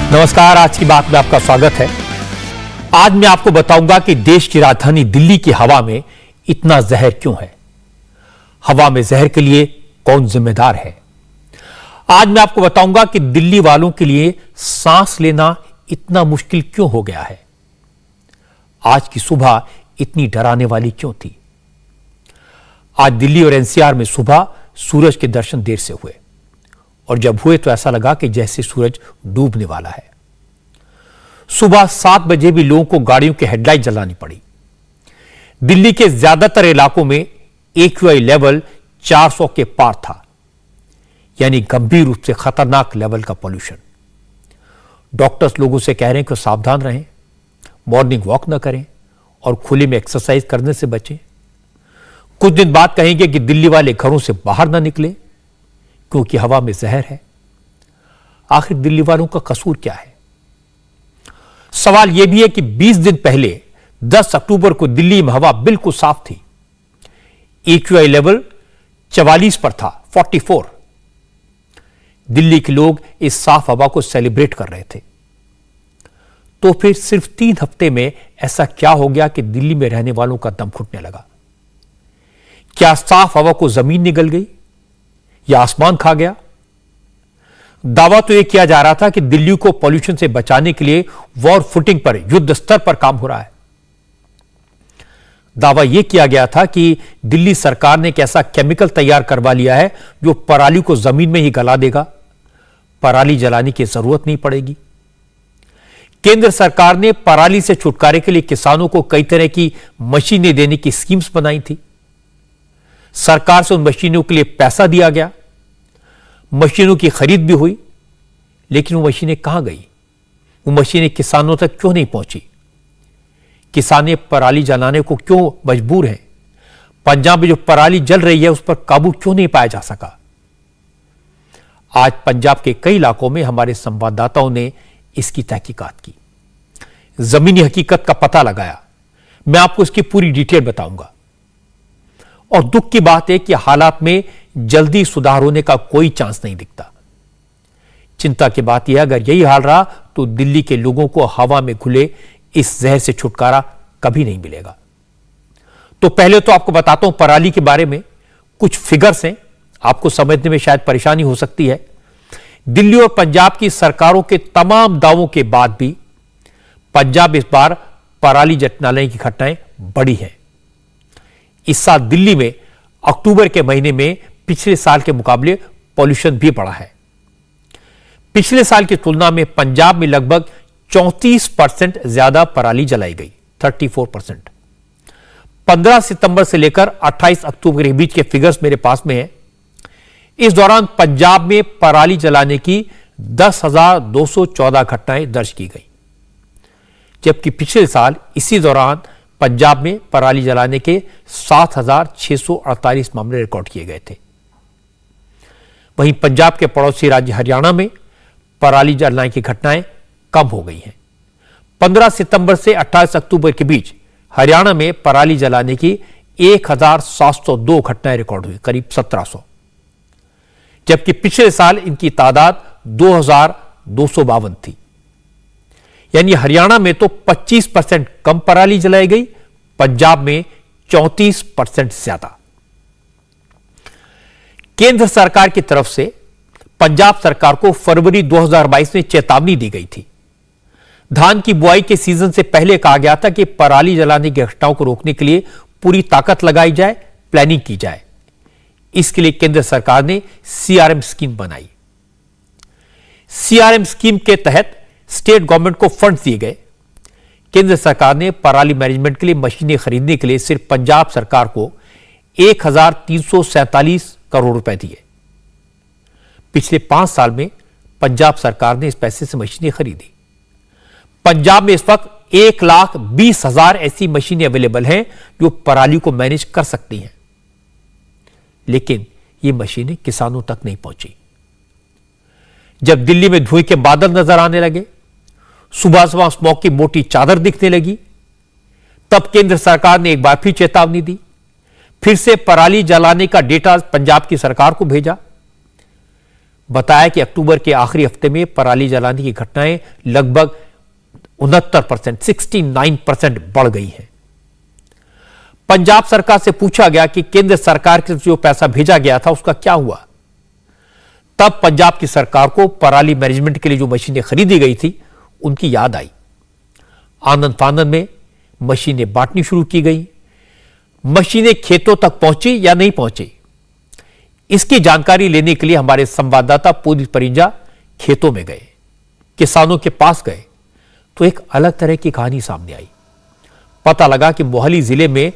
नमस्कार, आज की बात में आपका स्वागत है। आज मैं आपको बताऊंगा कि देश की राजधानी दिल्ली की हवा में इतना जहर क्यों है। हवा में जहर के लिए कौन जिम्मेदार है। आज मैं आपको बताऊंगा कि दिल्ली वालों के लिए सांस लेना इतना मुश्किल क्यों हो गया है। आज की सुबह इतनी डराने वाली क्यों थी। आज दिल्ली और एनसीआर में सुबह सूरज के दर्शन देर से हुए और जब हुए तो ऐसा लगा कि जैसे सूरज डूबने वाला है। सुबह 7 बजे भी लोगों को गाड़ियों की हेडलाइट जलानी पड़ी। दिल्ली के ज्यादातर इलाकों में AQI लेवल 400 के पार था, यानी गंभीर रूप से खतरनाक लेवल का पॉल्यूशन। डॉक्टर्स लोगों से कह रहे हैं कि सावधान रहें, मॉर्निंग वॉक न करें और खुले में एक्सरसाइज करने से बचें। कुछ दिन बाद कहेंगे कि दिल्ली वाले घरों से बाहर ना निकले क्योंकि हवा में जहर है। आखिर दिल्ली वालों का कसूर क्या है। सवाल यह भी है कि 20 दिन पहले 10 अक्टूबर को दिल्ली में हवा बिल्कुल साफ थी। AQI लेवल 44 पर था, 44। दिल्ली के लोग इस साफ हवा को सेलिब्रेट कर रहे थे। तो फिर सिर्फ 3 हफ्ते में ऐसा क्या हो गया कि दिल्ली में रहने वालों का दम घुटने लगा। क्या साफ हवा को जमीन निगल गई या आसमान खा गया। दावा तो यह किया जा रहा था कि दिल्ली को पॉल्यूशन से बचाने के लिए वॉर फुटिंग पर, युद्ध स्तर पर काम हो रहा है। दावा यह किया गया था कि दिल्ली सरकार ने एक ऐसा केमिकल तैयार करवा लिया है जो पराली को जमीन में ही गला देगा, पराली जलाने की जरूरत नहीं पड़ेगी। केंद्र सरकार ने पराली से छुटकारे के लिए किसानों को कई तरह की मशीनें देने की स्कीम्स बनाई थी। सरकार से उन मशीनों के लिए पैसा दिया गया, मशीनों की खरीद भी हुई, लेकिन वो मशीनें कहां गई। वो मशीनें किसानों तक क्यों नहीं पहुंची। किसान पराली जलाने को क्यों मजबूर हैं। पंजाब में जो पराली जल रही है उस पर काबू क्यों नहीं पाया जा सका। आज पंजाब के कई इलाकों में हमारे संवाददाताओं ने इसकी तहकीकात की, जमीनी हकीकत का पता लगाया। मैं आपको इसकी पूरी डिटेल बताऊंगा। और दुख की बात है कि हालात में जल्दी सुधार होने का कोई चांस नहीं दिखता। चिंता की बात यह, अगर यही हाल रहा तो दिल्ली के लोगों को हवा में घुले इस जहर से छुटकारा कभी नहीं मिलेगा। तो पहले तो आपको बताता हूं पराली के बारे में कुछ फिगर्स हैं, आपको समझने में शायद परेशानी हो सकती है। दिल्ली और पंजाब की सरकारों के तमाम दावों के बाद भी पंजाब इस बार पराली जलाने की घटनाएं बढ़ी हैं। इस साल दिल्ली में अक्टूबर के महीने में पिछले साल के मुकाबले पॉल्यूशन भी बढ़ा है। पिछले साल की तुलना में पंजाब में लगभग 34% ज्यादा पराली जलाई गई, 34%। 15 सितंबर से लेकर 28 अक्टूबर के बीच के फिगर्स मेरे पास में हैं। इस दौरान पंजाब में पराली जलाने की 10,214 घटनाएं दर्ज की गई, जबकि पिछले साल इसी दौरान पंजाब में पराली जलाने के 7,648 मामले रिकॉर्ड किए गए थे। वहीं पंजाब के पड़ोसी राज्य हरियाणा में पराली जलाने की घटनाएं कम हो गई हैं। 15 सितंबर से 28 अक्टूबर के बीच हरियाणा में पराली जलाने की 1,702 घटनाएं रिकॉर्ड हुई, करीब 1,700, जबकि पिछले साल इनकी तादाद 2,252 थी। यानी हरियाणा में तो 25% कम पराली जलाई गई, पंजाब में 34% ज्यादा। केंद्र सरकार की तरफ से पंजाब सरकार को फरवरी 2022 में चेतावनी दी गई थी। धान की बुआई के सीजन से पहले कहा गया था कि पराली जलाने की घटनाओं को रोकने के लिए पूरी ताकत लगाई जाए, प्लानिंग की जाए। इसके लिए केंद्र सरकार ने CRM स्कीम बनाई। CRM स्कीम के तहत स्टेट गवर्नमेंट को फंड दिए गए। केंद्र सरकार ने पराली मैनेजमेंट के लिए मशीनें खरीदने के लिए सिर्फ पंजाब सरकार को 1,347 करोड़ रुपए दिए। पिछले 5 साल में पंजाब सरकार ने इस पैसे से मशीनें खरीदी। पंजाब में इस वक्त 1,20,000 ऐसी मशीनें अवेलेबल हैं जो पराली को मैनेज कर सकती हैं, लेकिन ये मशीनें किसानों तक नहीं पहुंची। जब दिल्ली में धुएं के बादल नजर आने लगे, सुबह सुबह स्मॉग की मोटी चादर दिखने लगी, तब केंद्र सरकार ने एक बार फिर चेतावनी दी। फिर से पराली जलाने का डेटा पंजाब की सरकार को भेजा। बताया कि अक्टूबर के आखिरी हफ्ते में पराली जलाने की घटनाएं लगभग 69%, 69% बढ़ गई हैं। पंजाब सरकार से पूछा गया कि केंद्र सरकार की जो पैसा भेजा गया था उसका क्या हुआ। तब पंजाब की सरकार को पराली मैनेजमेंट के लिए जो मशीनें खरीदी गई थी उनकी याद आई। आनंद फानंद में मशीनें बांटनी शुरू की गई। मशीनें खेतों तक पहुंची या नहीं पहुंची, इसकी जानकारी लेने के लिए हमारे संवाददाता पुनीत परिंजा खेतों में गए, किसानों के पास गए, तो एक अलग तरह की कहानी सामने आई। पता लगा कि मोहाली जिले में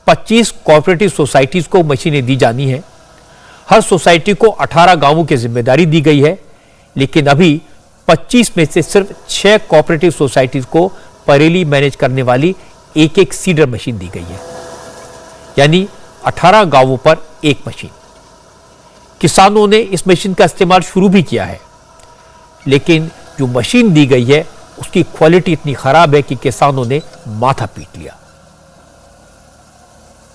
25 कोऑपरेटिव सोसाइटीज को मशीनें दी जानी है। हर सोसाइटी को 18 गांवों की जिम्मेदारी दी गई है, लेकिन अभी 25 में से सिर्फ 6 कोऑपरेटिव सोसाइटीज को परेली मैनेज करने वाली एक एक सीडर मशीन दी गई है, यानी 18 गांवों पर एक मशीन। किसानों ने इस मशीन का इस्तेमाल शुरू भी किया है, लेकिन जो मशीन दी गई है उसकी क्वालिटी इतनी खराब है कि किसानों ने माथा पीट लिया।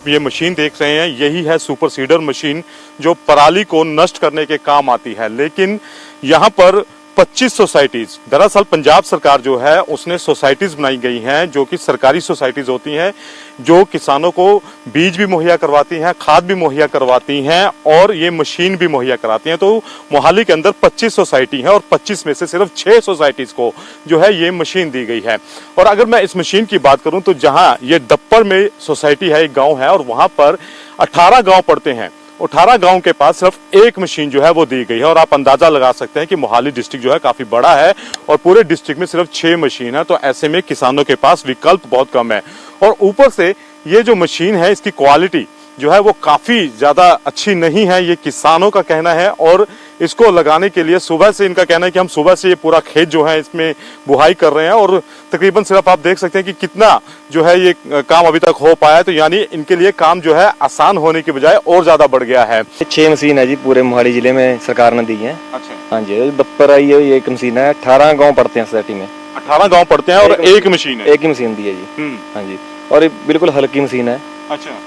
ये मशीन देख रहे हैं, यही है सुपर सीडर मशीन जो पराली को नष्ट करने के काम आती है। लेकिन यहाँ पर 25 सोसाइटीज, दरअसल पंजाब सरकार जो है उसने सोसाइटीज बनाई गई हैं जो कि सरकारी सोसाइटीज होती हैं, जो किसानों को बीज भी मुहैया करवाती हैं, खाद भी मुहैया करवाती हैं और ये मशीन भी मुहैया कराती हैं। तो मोहाली के अंदर 25 सोसाइटी है और 25 में से सिर्फ 6 सोसाइटीज को जो है ये मशीन दी गई है। और अगर मैं इस मशीन की बात करूं तो जहां ये दप्पर में सोसाइटी है, एक गाँव है और वहां पर 18 गाँव पड़ते हैं, 18 गांव के पास सिर्फ एक मशीन जो है वो दी गई है। और आप अंदाजा लगा सकते हैं कि मोहाली डिस्ट्रिक्ट जो है काफी बड़ा है और पूरे डिस्ट्रिक्ट में सिर्फ 6 मशीन है। तो ऐसे में किसानों के पास विकल्प बहुत कम है। और ऊपर से ये जो मशीन है इसकी क्वालिटी जो है वो काफी ज्यादा अच्छी नहीं है, ये किसानों का कहना है। और इसको लगाने के लिए सुबह से इनका कहना है कि हम सुबह से ये पूरा खेत जो है इसमें बुहाई कर रहे हैं और तकरीबन सिर्फ आप देख सकते हैं कि कितना जो है ये काम अभी तक हो पाया है। तो यानी इनके लिए काम जो है आसान होने की बजाय और ज्यादा बढ़ गया है। 6 मशीन है जी पूरे मोहाली जिले में सरकार ने दी है। अच्छा, हाँ जी, दफ्तर आई है, एक मशीन है। 18 गाँव पड़ते हैं सोसाइटी में, 18 गाँव पड़ते हैं और एक मशीन है, एक ही मशीन दी है जी। हाँ जी, और ये बिल्कुल हल्की मशीन है। अच्छा,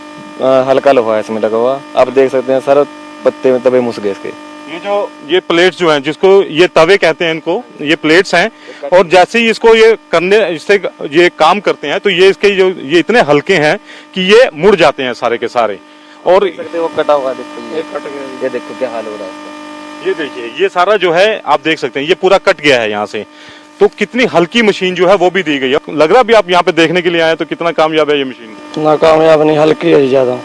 हल्का लोहा है इसमें लगा हुआ, आप देख सकते हैं सर, पत्ते में तवे मुसगे इसके। ये प्लेट्स जो हैं जिसको ये तवे कहते हैं, इनको ये प्लेट्स हैं और जैसे ही इसको ये करने इससे ये काम करते हैं तो ये इसके जो ये इतने हल्के हैं कि ये मुड़ जाते हैं सारे के सारे। और वो कटा हुआ देखो, ये कट गया, ये देखो क्या हाल हो रहा है इसका। ये देखिए, ये सारा जो है आप देख सकते हैं ये पूरा कट गया है यहाँ से। तो कितनी हल्की मशीन जो है वो भी दी गई है। लग रहा भी आप यहाँ पे देखने के लिए आए तो कितना कामयाब है ये मशीन? ना कामयाब नहीं, हल्की है ज्यादा।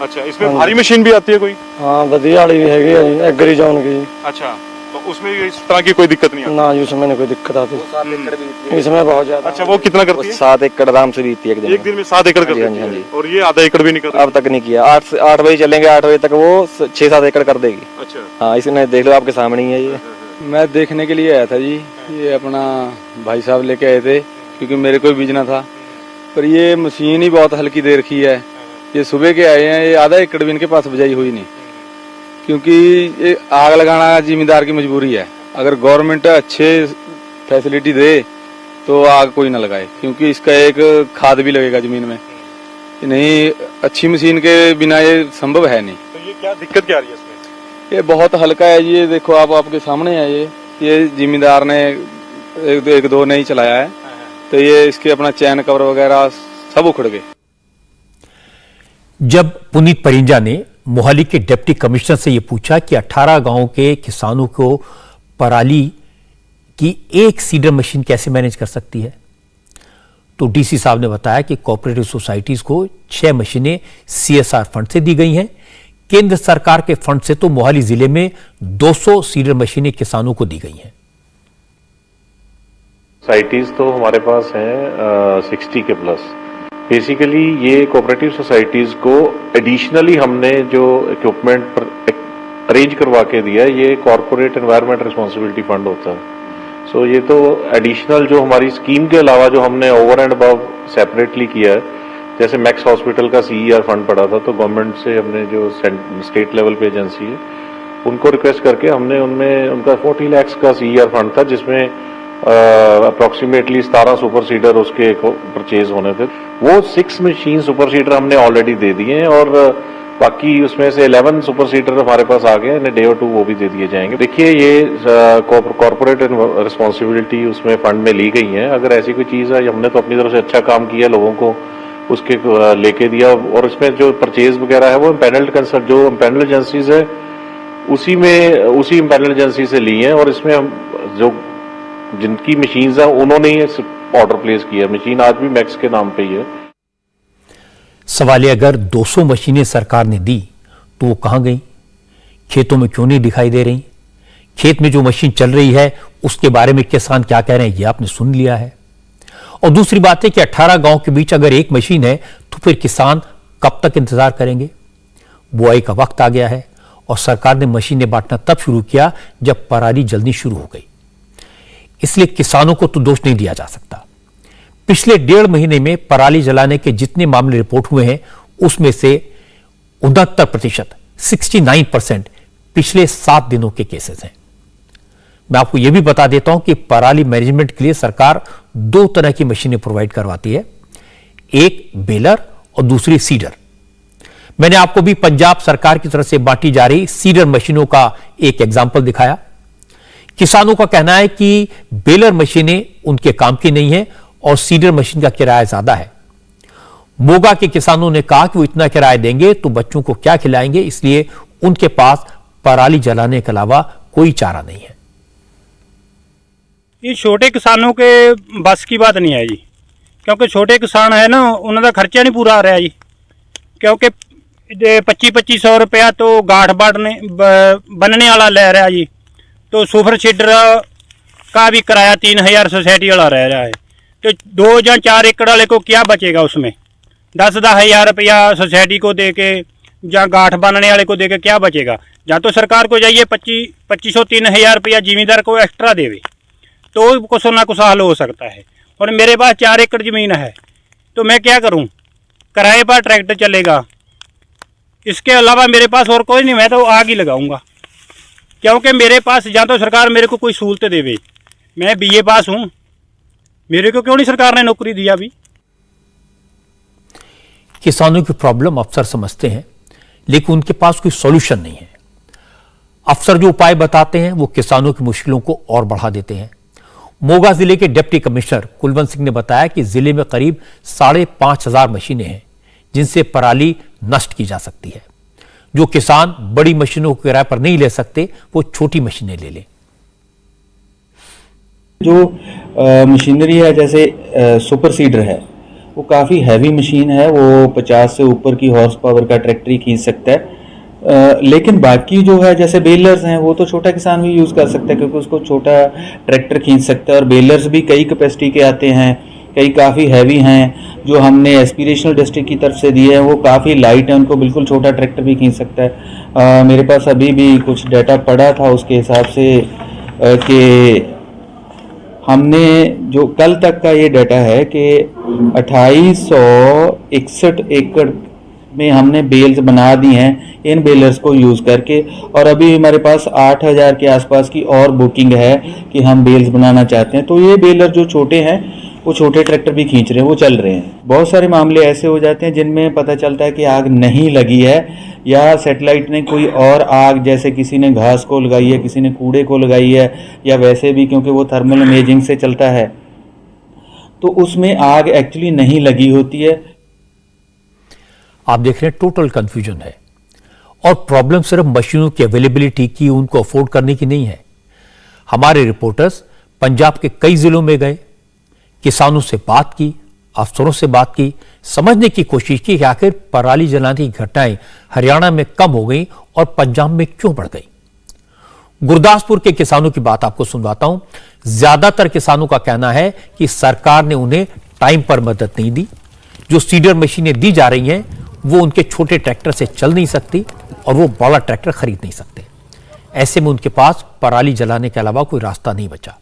अच्छा, इसमें भारी मशीन भी आती है कोई? हाँ, वधिया वाली भी है, एग्री जोन की। अच्छा, तो उसमें इस तरह की कोई दिक्कत नहीं आती? ना, उसमें नहीं कोई दिक्कत आती, इसमें बहुत ज्यादा। अच्छा, वो कितना करती है? 7 एकड़ आराम से बीतती है एक दिन में 7 एकड़ करती है। और ये आधा एकड़ भी नहीं करती अब तक नहीं किया। 8 बजे चलेंगे, 8 बजे तक वो 6-7 एकड़ कर देगी। अच्छा, हाँ, इसने देख लो आपके सामने ही है ये। मैं देखने के लिए आया था जी, ये अपना भाई साहब लेके आए थे क्योंकि मेरे को भी बीजना था, पर ये मशीन ही बहुत हल्की दे रखी है। ये सुबह के आए हैं, ये आधा एकड़ भी इनके पास बजाई हुई नहीं, क्योंकि ये आग लगाना जिम्मेदार की मजबूरी है। अगर गवर्नमेंट अच्छे फैसिलिटी दे तो आग कोई ना लगाए, क्योंकि इसका एक खाद भी लगेगा जमीन में। नहीं, अच्छी मशीन के बिना ये संभव है नहीं। तो ये क्या दिक्कत क्या आ रही है इसमें? ये बहुत हल्का है, ये देखो आप, आपके सामने है। ये जिम्मेदार ने एक दो नहीं चलाया है, तो ये इसके अपना चैन कवर वगैरह सब उखड़ गए। जब पुनीत परिंजा ने मोहाली के डिप्टी कमिश्नर से यह पूछा कि 18 गांवों के किसानों को पराली की एक सीडर मशीन कैसे मैनेज कर सकती है, तो डीसी साहब ने बताया कि कोऑपरेटिव सोसाइटीज को 6 मशीनें सीएसआर फंड से दी गई हैं। केंद्र सरकार के फंड से तो मोहाली जिले में 200 सीडर मशीनें किसानों को दी गई हैं। सोसाइटीज तो हमारे पास हैं 60 के प्लस। बेसिकली ये कोऑपरेटिव सोसाइटीज को एडिशनली हमने जो इक्विपमेंट अरेंज करवा के दिया है, ये कॉर्पोरेट एनवायरमेंट रिस्पांसिबिलिटी फंड होता है। सो ये तो एडिशनल जो हमारी स्कीम के अलावा जो हमने ओवर एंड अबव सेपरेटली किया है, जैसे मैक्स हॉस्पिटल का सीईआर फंड पड़ा था, तो गवर्नमेंट से हमने जो स्टेट लेवल पे एजेंसी है उनको रिक्वेस्ट करके हमने उनमें उनका 40 लाख का सीईआर फंड था, जिसमें अप्रोक्सीमेटली 17 सुपर सीडर उसके परचेज होने थे। वो 6 मशीन सुपर सीडर हमने ऑलरेडी दे दिए हैं और बाकी उसमें से 11 सुपर सीडर हमारे पास आ गए, इन्हें डे और 2 वो भी दे दिए जाएंगे। देखिए ये कॉर्पोरेट रिस्पॉन्सिबिलिटी उसमें फंड में ली गई है। अगर ऐसी कोई चीज़ है, हमने तो अपनी तरफ से अच्छा काम किया, लोगों को उसके लेके दिया, और इसमें जो परचेज वगैरह है वो पैनल कंसल्ट जो पैनल एजेंसीज है उसी पैनल एजेंसी से ली है, और इसमें हम जो जिनकी मशीन्स है उन्होंने ही ऑर्डर प्लेस किया। मशीन आज भी मैक्स के नाम पे ही है। सवाल है, अगर 200 मशीनें सरकार ने दी तो वो कहां गई? खेतों में क्यों नहीं दिखाई दे रही? खेत में जो मशीन चल रही है उसके बारे में किसान क्या कह रहे हैं, ये आपने सुन लिया है। और दूसरी बात है कि 18 गांव के बीच अगर एक मशीन है तो फिर किसान कब तक इंतजार करेंगे? बुआई का वक्त आ गया है और सरकार ने मशीनें बांटना तब शुरू किया जब पराली जल्दी शुरू हो गई। इसलिए किसानों को तो दोष नहीं दिया जा सकता। पिछले 1.5 महीने में पराली जलाने के जितने मामले रिपोर्ट हुए हैं उसमें से 69% 69% पिछले 7 दिनों के केसेस हैं। मैं आपको यह भी बता देता हूं कि पराली मैनेजमेंट के लिए सरकार 2 तरह की मशीनें प्रोवाइड करवाती है, एक बेलर और दूसरी सीडर। मैंने आपको भी पंजाब सरकार की तरफ से बांटी जा रही सीडर मशीनों का एक एग्जाम्पल दिखाया। किसानों का कहना है कि बेलर मशीनें उनके काम की नहीं है और सीडर मशीन का किराया ज्यादा है। मोगा के किसानों ने कहा कि वो इतना किराया देंगे तो बच्चों को क्या खिलाएंगे, इसलिए उनके पास पराली जलाने के अलावा कोई चारा नहीं है। ये छोटे किसानों के बस की बात नहीं है जी, क्योंकि छोटे किसान है ना, उन्होंने खर्चा नहीं पूरा आ रहा जी, क्योंकि 2500 रुपया तो गाठ बनने वाला ले रहा जी, तो सुपर सीडर का भी किराया 3000 सोसाइटी वाला रह रहा है, तो 2 या 4 एकड़ वाले को क्या बचेगा उसमें? 10-10 हज़ार रुपया सोसाइटी को दे के या गाठ बनने वाले को दे के क्या बचेगा? या तो सरकार को जाइए 2500-3000 रुपया जिमींदार को एक्स्ट्रा देवे तो कुछ ना कुछ हल हो सकता है। और मेरे पास 4 एकड़ ज़मीन है तो मैं क्या करूं? किराए पर ट्रैक्टर चलेगा, इसके अलावा मेरे पास और कोई नहीं, मैं तो आग ही लगाऊंगा, क्योंकि मेरे पास या तो सरकार मेरे को कोई सहूलत देवे। मैं BA पास हूं, मेरे को क्यों नहीं सरकार ने नौकरी दिया अभी? किसानों की प्रॉब्लम अफसर समझते हैं लेकिन उनके पास कोई सॉल्यूशन नहीं है। अफसर जो उपाय बताते हैं वो किसानों की मुश्किलों को और बढ़ा देते हैं। मोगा जिले के डिप्टी कमिश्नर कुलवंत सिंह ने बताया कि जिले में करीब 5500 मशीनें हैं जिनसे पराली नष्ट की जा सकती है। जो किसान बड़ी मशीनों को किराए पर नहीं ले सकते वो छोटी मशीनें ले लें। जो मशीनरी है जैसे सुपर सीडर है वो काफ़ी हैवी मशीन है, वो 50 से ऊपर की हॉर्स पावर का ट्रैक्टर ही खींच सकता है। लेकिन बाकी जो है जैसे बेलर्स हैं वो तो छोटा किसान भी यूज़ कर सकता है क्योंकि उसको छोटा ट्रैक्टर खींच सकता है। और बेलर्स भी कई कैपेसिटी के आते हैं, कई काफ़ी हैवी हैं। जो हमने एस्पिरेशनल डिस्ट्रिक्ट की तरफ से दिए हैं वो काफ़ी लाइट है, उनको बिल्कुल छोटा ट्रैक्टर भी खींच सकता है। मेरे पास अभी भी कुछ डाटा पड़ा था उसके हिसाब से कि हमने जो कल तक का ये डाटा है कि 2861 एकड़ में हमने बेल्स बना दी हैं इन बेलर्स को यूज़ करके, और अभी हमारे पास 8000 के आसपास की और बुकिंग है कि हम बेल्स बनाना चाहते हैं। तो ये बेलर जो छोटे हैं वो छोटे ट्रैक्टर भी खींच रहे हैं, वो चल रहे हैं। बहुत सारे मामले ऐसे हो जाते हैं जिनमें पता चलता है कि आग नहीं लगी है या सैटेलाइट ने कोई और आग, जैसे किसी ने घास को लगाई है, किसी ने कूड़े को लगाई है, या वैसे भी क्योंकि वो थर्मल इमेजिंग से चलता है तो उसमें आग एक्चुअली नहीं लगी होती है। आप देख रहे हैं टोटल कंफ्यूजन है और प्रॉब्लम सिर्फ मशीनों की अवेलेबिलिटी की, उनको अफोर्ड करने की नहीं है। हमारे रिपोर्टर्स पंजाब के कई जिलों में गए, किसानों से बात की, अफसरों से बात की, समझने की कोशिश की कि आखिर पराली जलाने की घटनाएं हरियाणा में कम हो गई और पंजाब में क्यों बढ़ गई। गुरदासपुर के किसानों की बात आपको सुनवाता हूं। ज्यादातर किसानों का कहना है कि सरकार ने उन्हें टाइम पर मदद नहीं दी। जो सीडर मशीनें दी जा रही हैं वो उनके छोटे ट्रैक्टर से चल नहीं सकती और वो बड़ा ट्रैक्टर खरीद नहीं सकते। ऐसे में उनके पास पराली जलाने के अलावा कोई रास्ता नहीं बचा।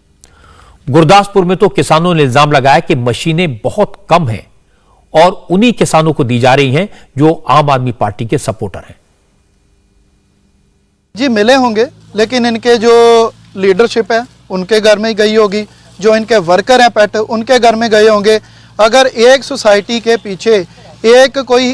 गुरदासपुर में तो किसानों ने इल्जाम लगाया कि मशीनें बहुत कम हैं और उन्हीं किसानों को दी जा रही हैं जो आम आदमी पार्टी के सपोर्टर हैं। जी मिले होंगे, लेकिन इनके जो लीडरशिप है उनके घर में गई होगी, जो इनके वर्कर हैं पेट उनके घर में गए होंगे। अगर एक सोसाइटी के पीछे एक कोई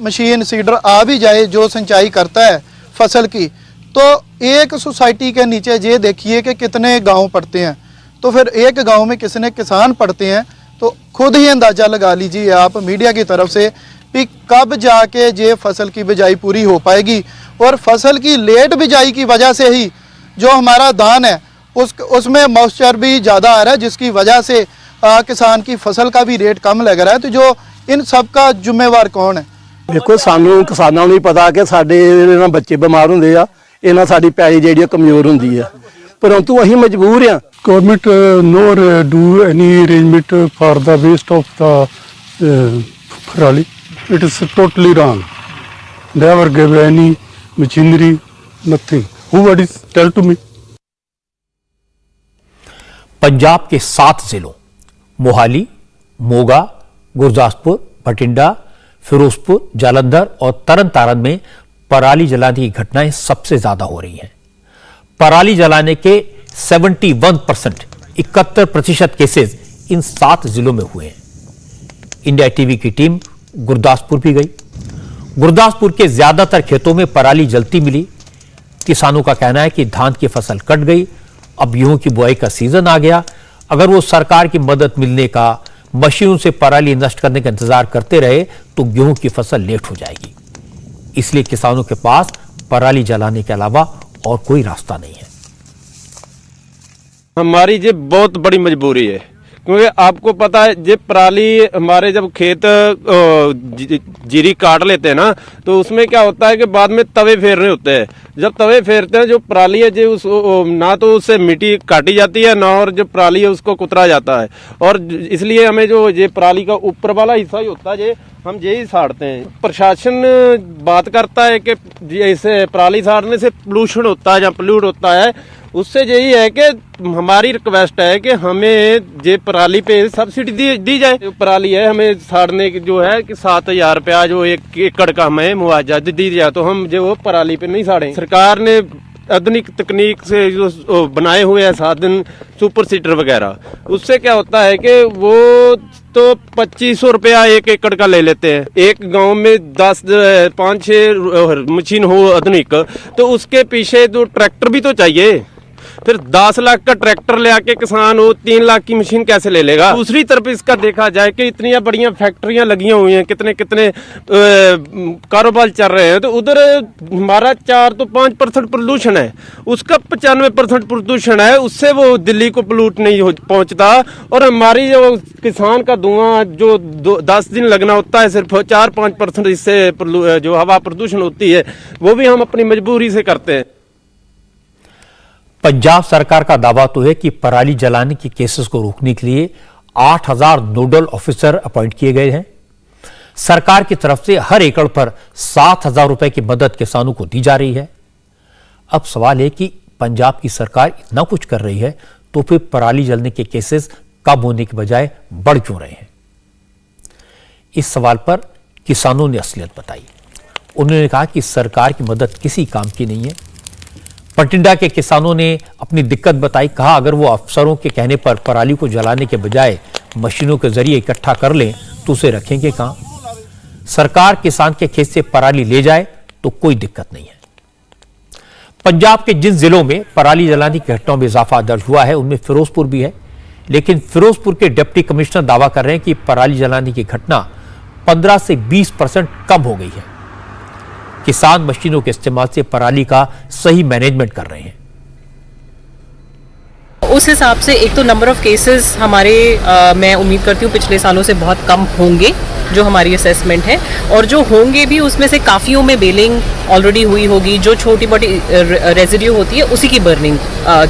मशीन सीडर आ भी जाए जो सिंचाई करता है फसल की, तो एक सोसाइटी के नीचे ये देखिए कि कितने गांव पड़ते हैं। तो फिर एक गांव में कितने किसान पड़ते हैं, तो खुद ही अंदाज़ा लगा लीजिए आप मीडिया की तरफ से कि कब जाके ये फसल की बिजाई पूरी हो पाएगी। और फसल की लेट बिजाई की वजह से ही जो हमारा धान है उसमें मॉइस्चर भी ज़्यादा आ रहा है, जिसकी वजह से किसान की फसल का भी रेट कम लग रहा है। तो जो इन सब का जिम्मेवार कौन है? देखो सानू किसानों ਨੂੰ ਪਤਾ ਕਿ ਸਾਡੇ ਇਹਨਾਂ ਬੱਚੇ ਬਿਮਾਰ ਹੁੰਦੇ ਆ, ਇਹਨਾਂ ਸਾਡੀ ਪੈਲੀ ਜਿਹੜੀ ਕਮਜ਼ੋਰ ਹੁੰਦੀ ਆ, ਪਰੰਤੂ ਅਸੀਂ ਮਜਬੂਰ ਆ। Government nor do any arrangement for the waste of the parali. It is totally wrong. Never give any machinery, nothing. Who what is tell to me? Punjab के 7 जिलों मोहाली, मोगा, गुरदासपुर, बठिंडा, फिरोजपुर, जालंधर और तरन तारण में पराली जलाने की घटनाएं सबसे ज्यादा हो रही हैं। पराली जलाने के 71% 71% केसेस इन 7 जिलों में हुए हैं। इंडिया टीवी की टीम गुरदासपुर भी गई। गुरदासपुर के ज्यादातर खेतों में पराली जलती मिली। किसानों का कहना है कि धान की फसल कट गई, अब गेहूं की बुआई का सीजन आ गया। अगर वो सरकार की मदद मिलने का, मशीनों से पराली नष्ट करने का इंतजार करते रहे तो गेहूं की फसल लेट हो जाएगी। इसलिए किसानों के पास पराली जलाने के अलावा और कोई रास्ता नहीं है। हमारी ये बहुत बड़ी मजबूरी है, क्योंकि आपको पता है ये पराली हमारे जब खेत जीरी काट लेते हैं ना, तो उसमें क्या होता है कि बाद में तवे फेरने होते हैं। जब तवे फेरते हैं जो पराली है जो ना तो उससे मिट्टी काटी जाती है, ना और जो पराली है उसको कुतरा जाता है। और इसलिए हमें जो ये पराली का ऊपर वाला हिस्सा ही होता है हम यही साड़ते हैं। प्रशासन बात करता है कि जैसे पराली साड़ने से पोल्यूशन होता है या पोल्यूट होता है, उससे यही है कि हमारी रिक्वेस्ट है कि हमें ये पराली पे सब्सिडी दी जाए। जो पराली है हमें साड़ने की जो है कि 7,000 रुपया जो 1 एकड़ का हमें मुआवजा दी जाए, तो हम जो पराली पे नहीं साड़ें। सरकार ने आधुनिक तकनीक से जो बनाए हुए हैं साधन सुपर सीडर वगैरह, उससे क्या होता है कि वो तो 2500 रुपया 1 एकड़ का ले लेते हैं। एक गांव में 5-6 मशीन हो आधुनिक, तो उसके पीछे जो ट्रैक्टर भी तो चाहिए। फिर 10 लाख का ट्रैक्टर ले आके किसान वो 3 लाख की मशीन कैसे ले लेगा। दूसरी तरफ इसका देखा जाए कि इतनी बढ़िया फैक्ट्रियां लगी हुई हैं, कितने कितने कारोबार चल रहे हैं, तो उधर हमारा 4 तो 5% प्रदूषण है, उसका 95% प्रदूषण है, उससे वो दिल्ली को पोल्यूट नहीं पहुंचता। और हमारी जो किसान का धुआं जो 10 दिन लगना होता है, सिर्फ 4-5% इससे जो हवा प्रदूषण होती है वो भी हम अपनी मजबूरी से करते हैं। पंजाब सरकार का दावा तो है कि पराली जलाने के केसेस को रोकने के लिए 8,000 नोडल ऑफिसर अपॉइंट किए गए हैं। सरकार की तरफ से हर एकड़ पर 7,000 रुपए की मदद किसानों को दी जा रही है। अब सवाल है कि पंजाब की सरकार इतना कुछ कर रही है तो फिर पराली जलने के केसेस कम होने के बजाय बढ़ क्यों रहे हैं? इस सवाल पर किसानों ने असलियत बताई। उन्होंने कहा कि सरकार की मदद किसी काम की नहीं है। बठिंडा के किसानों ने अपनी दिक्कत बताई। कहा अगर वो अफसरों के कहने पर पराली को जलाने के बजाय मशीनों के जरिए इकट्ठा कर लें तो उसे रखेंगे कहां? सरकार किसान के खेत से पराली ले जाए तो कोई दिक्कत नहीं है। पंजाब के जिन जिलों में पराली जलाने की घटनाओं में इजाफा दर्ज हुआ है उनमें फिरोजपुर भी है, लेकिन फिरोजपुर के डिप्टी कमिश्नर दावा कर रहे हैं कि पराली जलाने की घटना 15 से 20% कम हो गई है। किसान मशीनों के इस्तेमाल से पराली का सही मैनेजमेंट कर रहे हैं। उस हिसाब से एक तो नंबर ऑफ केसेस हमारे मैं उम्मीद करती हूँ पिछले सालों से बहुत कम होंगे, जो हमारी असेसमेंट है, और जो होंगे भी उसमें से काफ़ियों में बेलिंग ऑलरेडी हुई होगी। जो छोटी मोटी रेजिड्यू होती है उसी की बर्निंग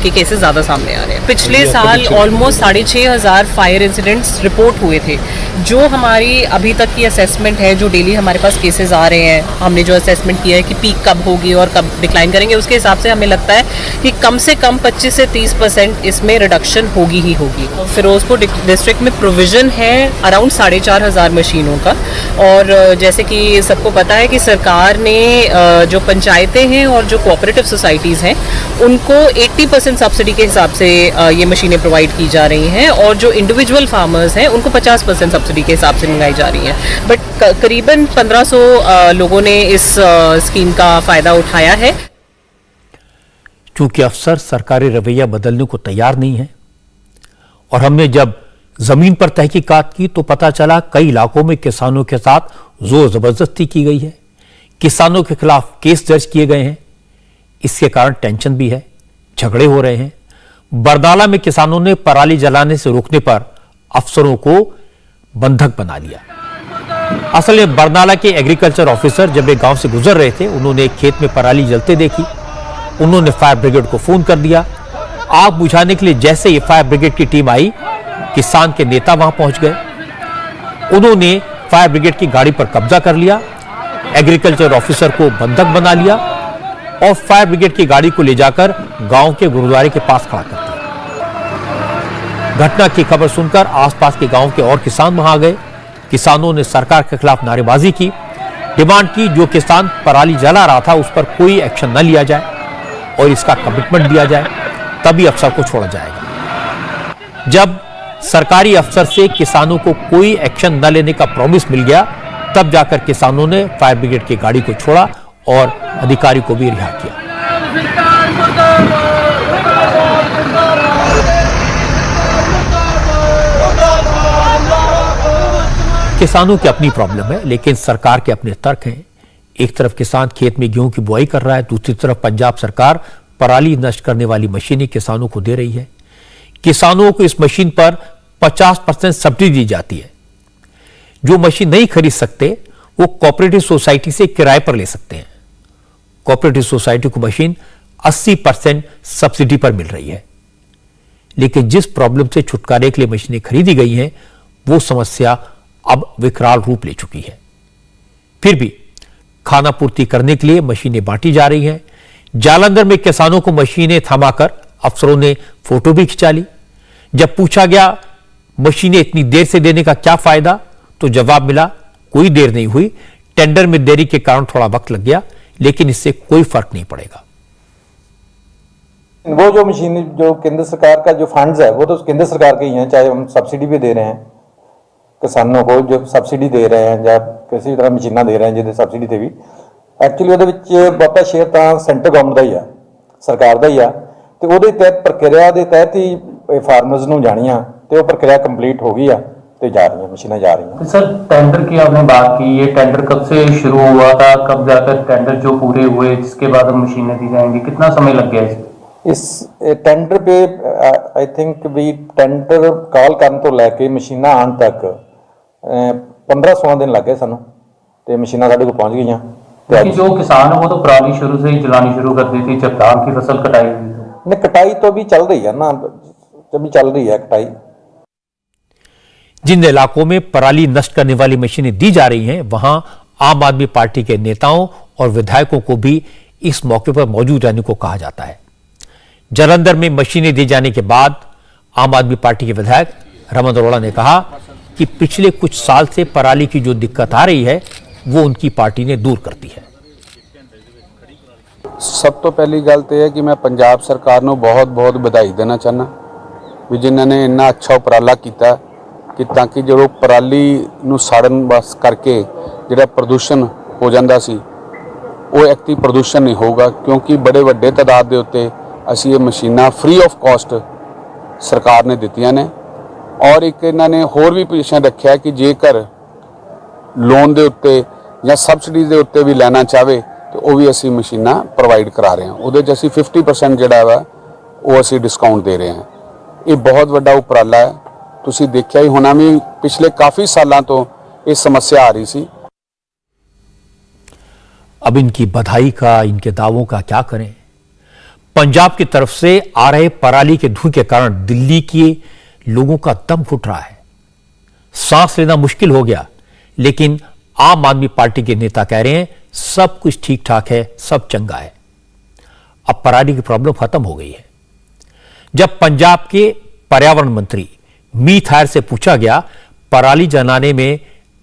के केसेस ज़्यादा सामने आ रहे हैं। पिछले साल ऑलमोस्ट 6,500 फायर इंसिडेंट्स रिपोर्ट हुए थे। जो हमारी अभी तक की असेसमेंट है, जो डेली हमारे पास केसेस आ रहे हैं, हमने जो असेसमेंट किया है कि पीक कब होगी और कब डिक्लाइन करेंगे, उसके हिसाब से हमें लगता है कि कम से कम 25 से 30% इसमें रिडक्शन होगी ही होगी। फिरोजपुर डिस्ट्रिक्ट में प्रोविजन है अराउंड 4,500 मशीनों किसानों का। और जैसे कि सबको पता है कि सरकार ने जो पंचायतें हैं और जो कोऑपरेटिव सोसाइटीज़ हैं उनको 80% सब्सिडी के हिसाब से ये मशीनें प्रोवाइड की जा रही हैं, और जो इंडिविजुअल फार्मर्स हैं उनको 50% सब्सिडी के हिसाब से मंगाई जा रही हैं। बट करीबन 1500 लोगों ने इस स्कीम का फ़ायदा उठाया है। चूंकि अफसर सरकारी रवैया बदलने को तैयार नहीं है, और हमने जब जमीन पर तहकीकात की तो पता चला कई इलाकों में किसानों के साथ जोर जबरदस्ती की गई है, किसानों के खिलाफ केस दर्ज किए गए हैं। इसके कारण टेंशन भी है, झगड़े हो रहे हैं। बरनाला में किसानों ने पराली जलाने से रोकने पर अफसरों को बंधक बना लिया। असल में बरनाला के एग्रीकल्चर ऑफिसर जब एक गांव से गुजर रहे थे, उन्होंने एक खेत में पराली जलते देखी। उन्होंने फायर ब्रिगेड को फोन कर दिया। आग बुझाने के लिए जैसे ही फायर ब्रिगेड की टीम आई, किसान के नेता वहां पहुंच गए। उन्होंने फायर ब्रिगेड की गाड़ी पर कब्जा कर लिया, एग्रीकल्चर ऑफिसर को बंधक बना लिया और फायर ब्रिगेड की गाड़ी को ले जाकर गांव के गुरुद्वारे के पास खड़ा कर दिया। घटना की खबर सुनकर आसपास के गांव के और किसान वहां आ गए। किसानों ने सरकार के खिलाफ नारेबाजी की, डिमांड की जो किसान पराली जला रहा था उस पर कोई एक्शन न लिया जाए और इसका कमिटमेंट दिया जाए, तभी अफसर को छोड़ा जाएगा। जब सरकारी अफसर से किसानों को कोई एक्शन न लेने का प्रॉमिस मिल गया, तब जाकर किसानों ने फायर ब्रिगेड की गाड़ी को छोड़ा और अधिकारी को भी रिहा किया। किसानों की अपनी प्रॉब्लम है, लेकिन सरकार के अपने तर्क हैं। एक तरफ किसान खेत में गेहूं की बुआई कर रहा है, दूसरी तरफ पंजाब सरकार पराली नष्ट करने वाली मशीनें किसानों को दे रही है। किसानों को इस मशीन पर 50% सब्सिडी दी जाती है। जो मशीन नहीं खरीद सकते वो कोऑपरेटिव सोसाइटी से किराए पर ले सकते हैं। कोऑपरेटिव सोसाइटी को मशीन 80% सब्सिडी पर मिल रही है। लेकिन जिस प्रॉब्लम से छुटकारे के लिए मशीनें खरीदी गई हैं, वो समस्या अब विकराल रूप ले चुकी है। फिर भी खाना पूर्ति करने के लिए मशीनें बांटी जा रही हैं। जालंधर में किसानों को मशीनें थमाकर अफसरों ने फोटो भी खिंचा ली। जब पूछा गया मशीनें इतनी देर से देने का क्या फायदा, तो जवाब मिला कोई देर नहीं हुई, टेंडर में देरी के कारण थोड़ा वक्त लग गया, लेकिन इससे कोई फर्क नहीं पड़ेगा। वो जो मशीन जो केंद्र सरकार का जो फंड्स है वो तो केंद्र सरकार के ही हैं, चाहे हम सब्सिडी भी दे रहे हैं किसानों को, जो सब्सिडी दे रहे हैं या किसी तरह मशीनां दे रहे हैं जिहदे सब्सिडी ते भी एक्चुअली ਉਹਦੇ ਵਿੱਚ ਬਹੁਤਾ ਸ਼ੇਅਰ ਤਾਂ ਸੈਂਟਰ ਗਵਰਨਮੈਂਟ ਦਾ ਹੀ ਆ, ਸਰਕਾਰ ਦਾ ਹੀ ਆ, ਤੇ ਉਹਦੇ ਤਹਿਤ ਪ੍ਰਕਿਰਿਆ ਦੇ ਤਹਿਤ ਹੀ ਫਾਰਮਰਸ ਨੂੰ ਜਾਣੀਆਂ ਤੇ ਉਹ ਪ੍ਰਕਿਰਿਆ ਕੰਪਲੀਟ ਹੋ ਗਈ ਆ ਤੇ जा रही है, मशीनें जा रही हैं। सर टेंडर की आपने बात की, ये टेंडर कब से शुरू हुआ था, कब जाकर टेंडर जो पूरे हुए जिसके बाद हम मशीनें दी जाएंगी, कितना समय लग गया इस टेंडर पे? आई थिंक भी टेंडर कॉल करन तो लैके मशीनां आने तक 15-16 दिन लग गए सानू, ते मशीनां साडे कोल पहुंच गईयां। क्योंकि जो किसान है वो तो पराली शुरू से ही जलानी शुरू कर दी थी जब धान की फसल कटाई हुई थी। नहीं, कटाई तो अभी चल रही है ना, अभी चल रही है कटाई। जिन इलाकों में पराली नष्ट करने वाली मशीनें दी जा रही हैं, वहां आम आदमी पार्टी के नेताओं और विधायकों को भी इस मौके पर मौजूद रहने को कहा जाता है। जालंधर में मशीनें दिए जाने के बाद आम आदमी पार्टी के विधायक रमन अरोड़ा ने कहा कि पिछले कुछ साल से पराली की जो दिक्कत आ रही है वो उनकी पार्टी ने दूर कर दी है। सब तो पहली गल तो है कि मैं पंजाब सरकार को बहुत बहुत बधाई देना चाहना भी जिन्होंने इन्ना अच्छा उपराला किया कि ताकि जो पराली नूं साड़न बस करके जिहड़ा प्रदूषण हो जाता सी वो एक्टिव प्रदूषण नहीं होगा, क्योंकि बड़े वड्डे तादाद के उत्ते असीं ये मशीनां फ्री ऑफ कॉस्ट सरकार ने दित्तियां ने। और एक इन्होंने होर भी पोजीशन रखा कि जेकर लोन के उत्ते या सबसिडी के उत्ते भी लेना चाहे तो वो भी असी मशीनां प्रोवाइड करा रहे हैं, वो असी 50% जिहड़ा वा वो असी डिस्काउंट दे रहे हैं। ये बहुत बड़ा उपराला है, तुसी देखिया ही होना भी पिछले काफ़ी सालों तो ये समस्या आ रही सी। अब इनकी बधाई का, इनके दावों का क्या करें। पंजाब की तरफ से आ रहे पराली के धुएं के कारण दिल्ली के लोगों का दम घुट रहा है, सांस लेना मुश्किल हो गया। लेकिन आम आदमी पार्टी के नेता कह रहे हैं सब कुछ ठीक ठाक है, सब चंगा है, अब पराली की प्रॉब्लम खत्म हो गई है। जब पंजाब के पर्यावरण मंत्री मीत हायर से पूछा गया पराली जलाने में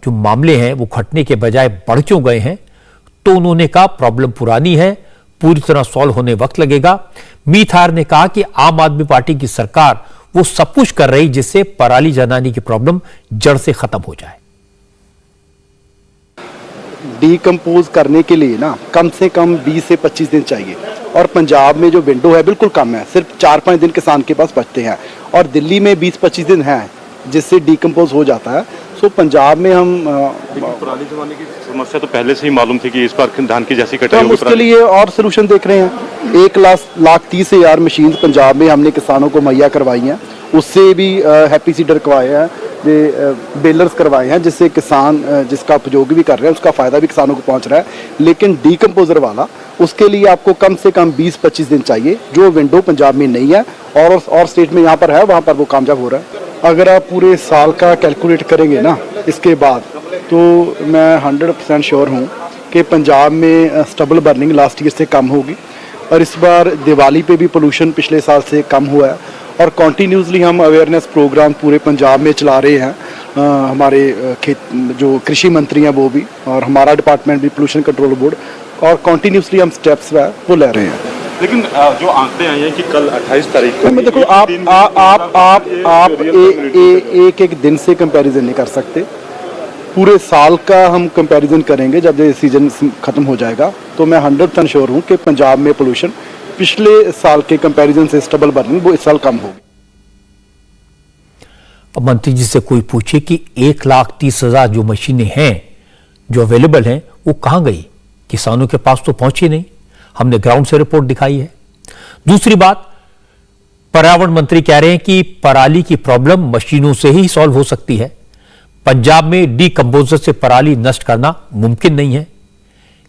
जो मामले हैं वो घटने के बजाय बढ़ क्यों गए हैं, तो उन्होंने कहा प्रॉब्लम पुरानी है, पूरी तरह सॉल्व होने वक्त लगेगा। मीत हार ने कहा कि आम आदमी पार्टी की सरकार वो सब कुछ कर रही जिससे पराली जलाने की प्रॉब्लम जड़ से खत्म हो जाए। डीकम्पोज करने के लिए ना कम से कम 20 से 25 दिन चाहिए, और पंजाब में जो विंडो है बिल्कुल कम है, सिर्फ 4-5 दिन किसान के पास बचते हैं, और दिल्ली में 20-25 दिन है जिससे डीकम्पोज हो जाता है। सो पंजाब में हम पराली जलाने की समस्या तो पहले से ही मालूम थी कि इस बार धान की जैसी तो कटाई हम होगी, उसके लिए और सोल्यूशन देख रहे हैं। 1,30,000 मशीन पंजाब में हमने किसानों को मुहैया करवाई हैं, उससे भी हैप्पी सीडर करवाए हैं, बेलर्स करवाए हैं, जिससे किसान जिसका उपयोग भी कर रहे हैं उसका फ़ायदा भी किसानों को पहुंच रहा है। लेकिन डीकम्पोजर वाला उसके लिए आपको कम से कम 20-25 दिन चाहिए, जो विंडो पंजाब में नहीं है और स्टेट में यहाँ पर है, वहाँ पर वो कामयाब हो रहा है। अगर आप पूरे साल का कैलकुलेट करेंगे ना इसके बाद, तो मैं 100% श्योर हूँ कि पंजाब में स्टबल बर्निंग लास्ट ईयर से कम होगी, और इस बार दिवाली पे भी पोल्यूशन पिछले साल से कम हुआ है, और कॉन्टीन्यूसली हम अवेयरनेस प्रोग्राम पूरे पंजाब में चला रहे हैं। हमारे जो कृषि मंत्री हैं वो भी, और हमारा डिपार्टमेंट भी पोल्यूशन कंट्रोल बोर्ड, और कॉन्टीन्यूसली हम स्टेप्स वो ले रहे हैं। लेकिन जो आंकड़े आए हैं कि कल 28 तारीख को देखो आप एक दिन से कंपैरिजन नहीं कर सकते, पूरे साल का हम कंपैरिजन करेंगे। जब ये सीजन खत्म हो जाएगा तो मैं 100% श्योर हूँ कि पंजाब में पोल्यूशन पिछले साल के कंपैरिजन से स्टबल बर्निंग वो इस साल कम होगी। अब मंत्री जी से कोई पूछे कि 1,30,000 जो मशीनें हैं जो अवेलेबल हैं वो कहां गई, किसानों के पास तो पहुंची नहीं। हमने ग्राउंड से रिपोर्ट दिखाई है। दूसरी बात, पर्यावरण मंत्री कह रहे हैं कि पराली की प्रॉब्लम मशीनों से ही सॉल्व हो सकती है। पंजाब में डीकंपोजर से पराली नष्ट करना मुमकिन नहीं है,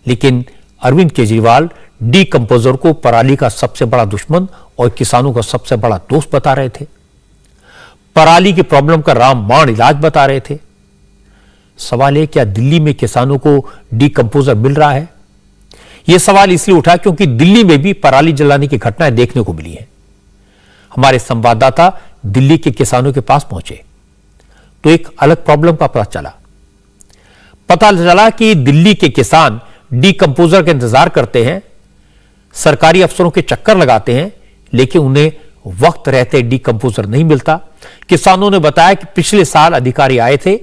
लेकिन अरविंद केजरीवाल डीकंपोजर को पराली का सबसे बड़ा दुश्मन और किसानों का सबसे बड़ा दोस्त बता रहे थे, पराली की प्रॉब्लम का रामबाण इलाज बता रहे थे। सवाल है, क्या दिल्ली में किसानों को डीकंपोजर मिल रहा है? यह सवाल इसलिए उठा क्योंकि दिल्ली में भी पराली जलाने की घटनाएं देखने को मिली हैं। हमारे संवाददाता दिल्ली के किसानों के पास पहुंचे तो एक अलग प्रॉब्लम का पता चला कि दिल्ली के किसान डीकंपोजर का इंतजार करते हैं, सरकारी अफसरों के चक्कर लगाते हैं, लेकिन उन्हें वक्त रहते डीकंपोजर नहीं मिलता। किसानों ने बताया कि पिछले साल अधिकारी आए थे,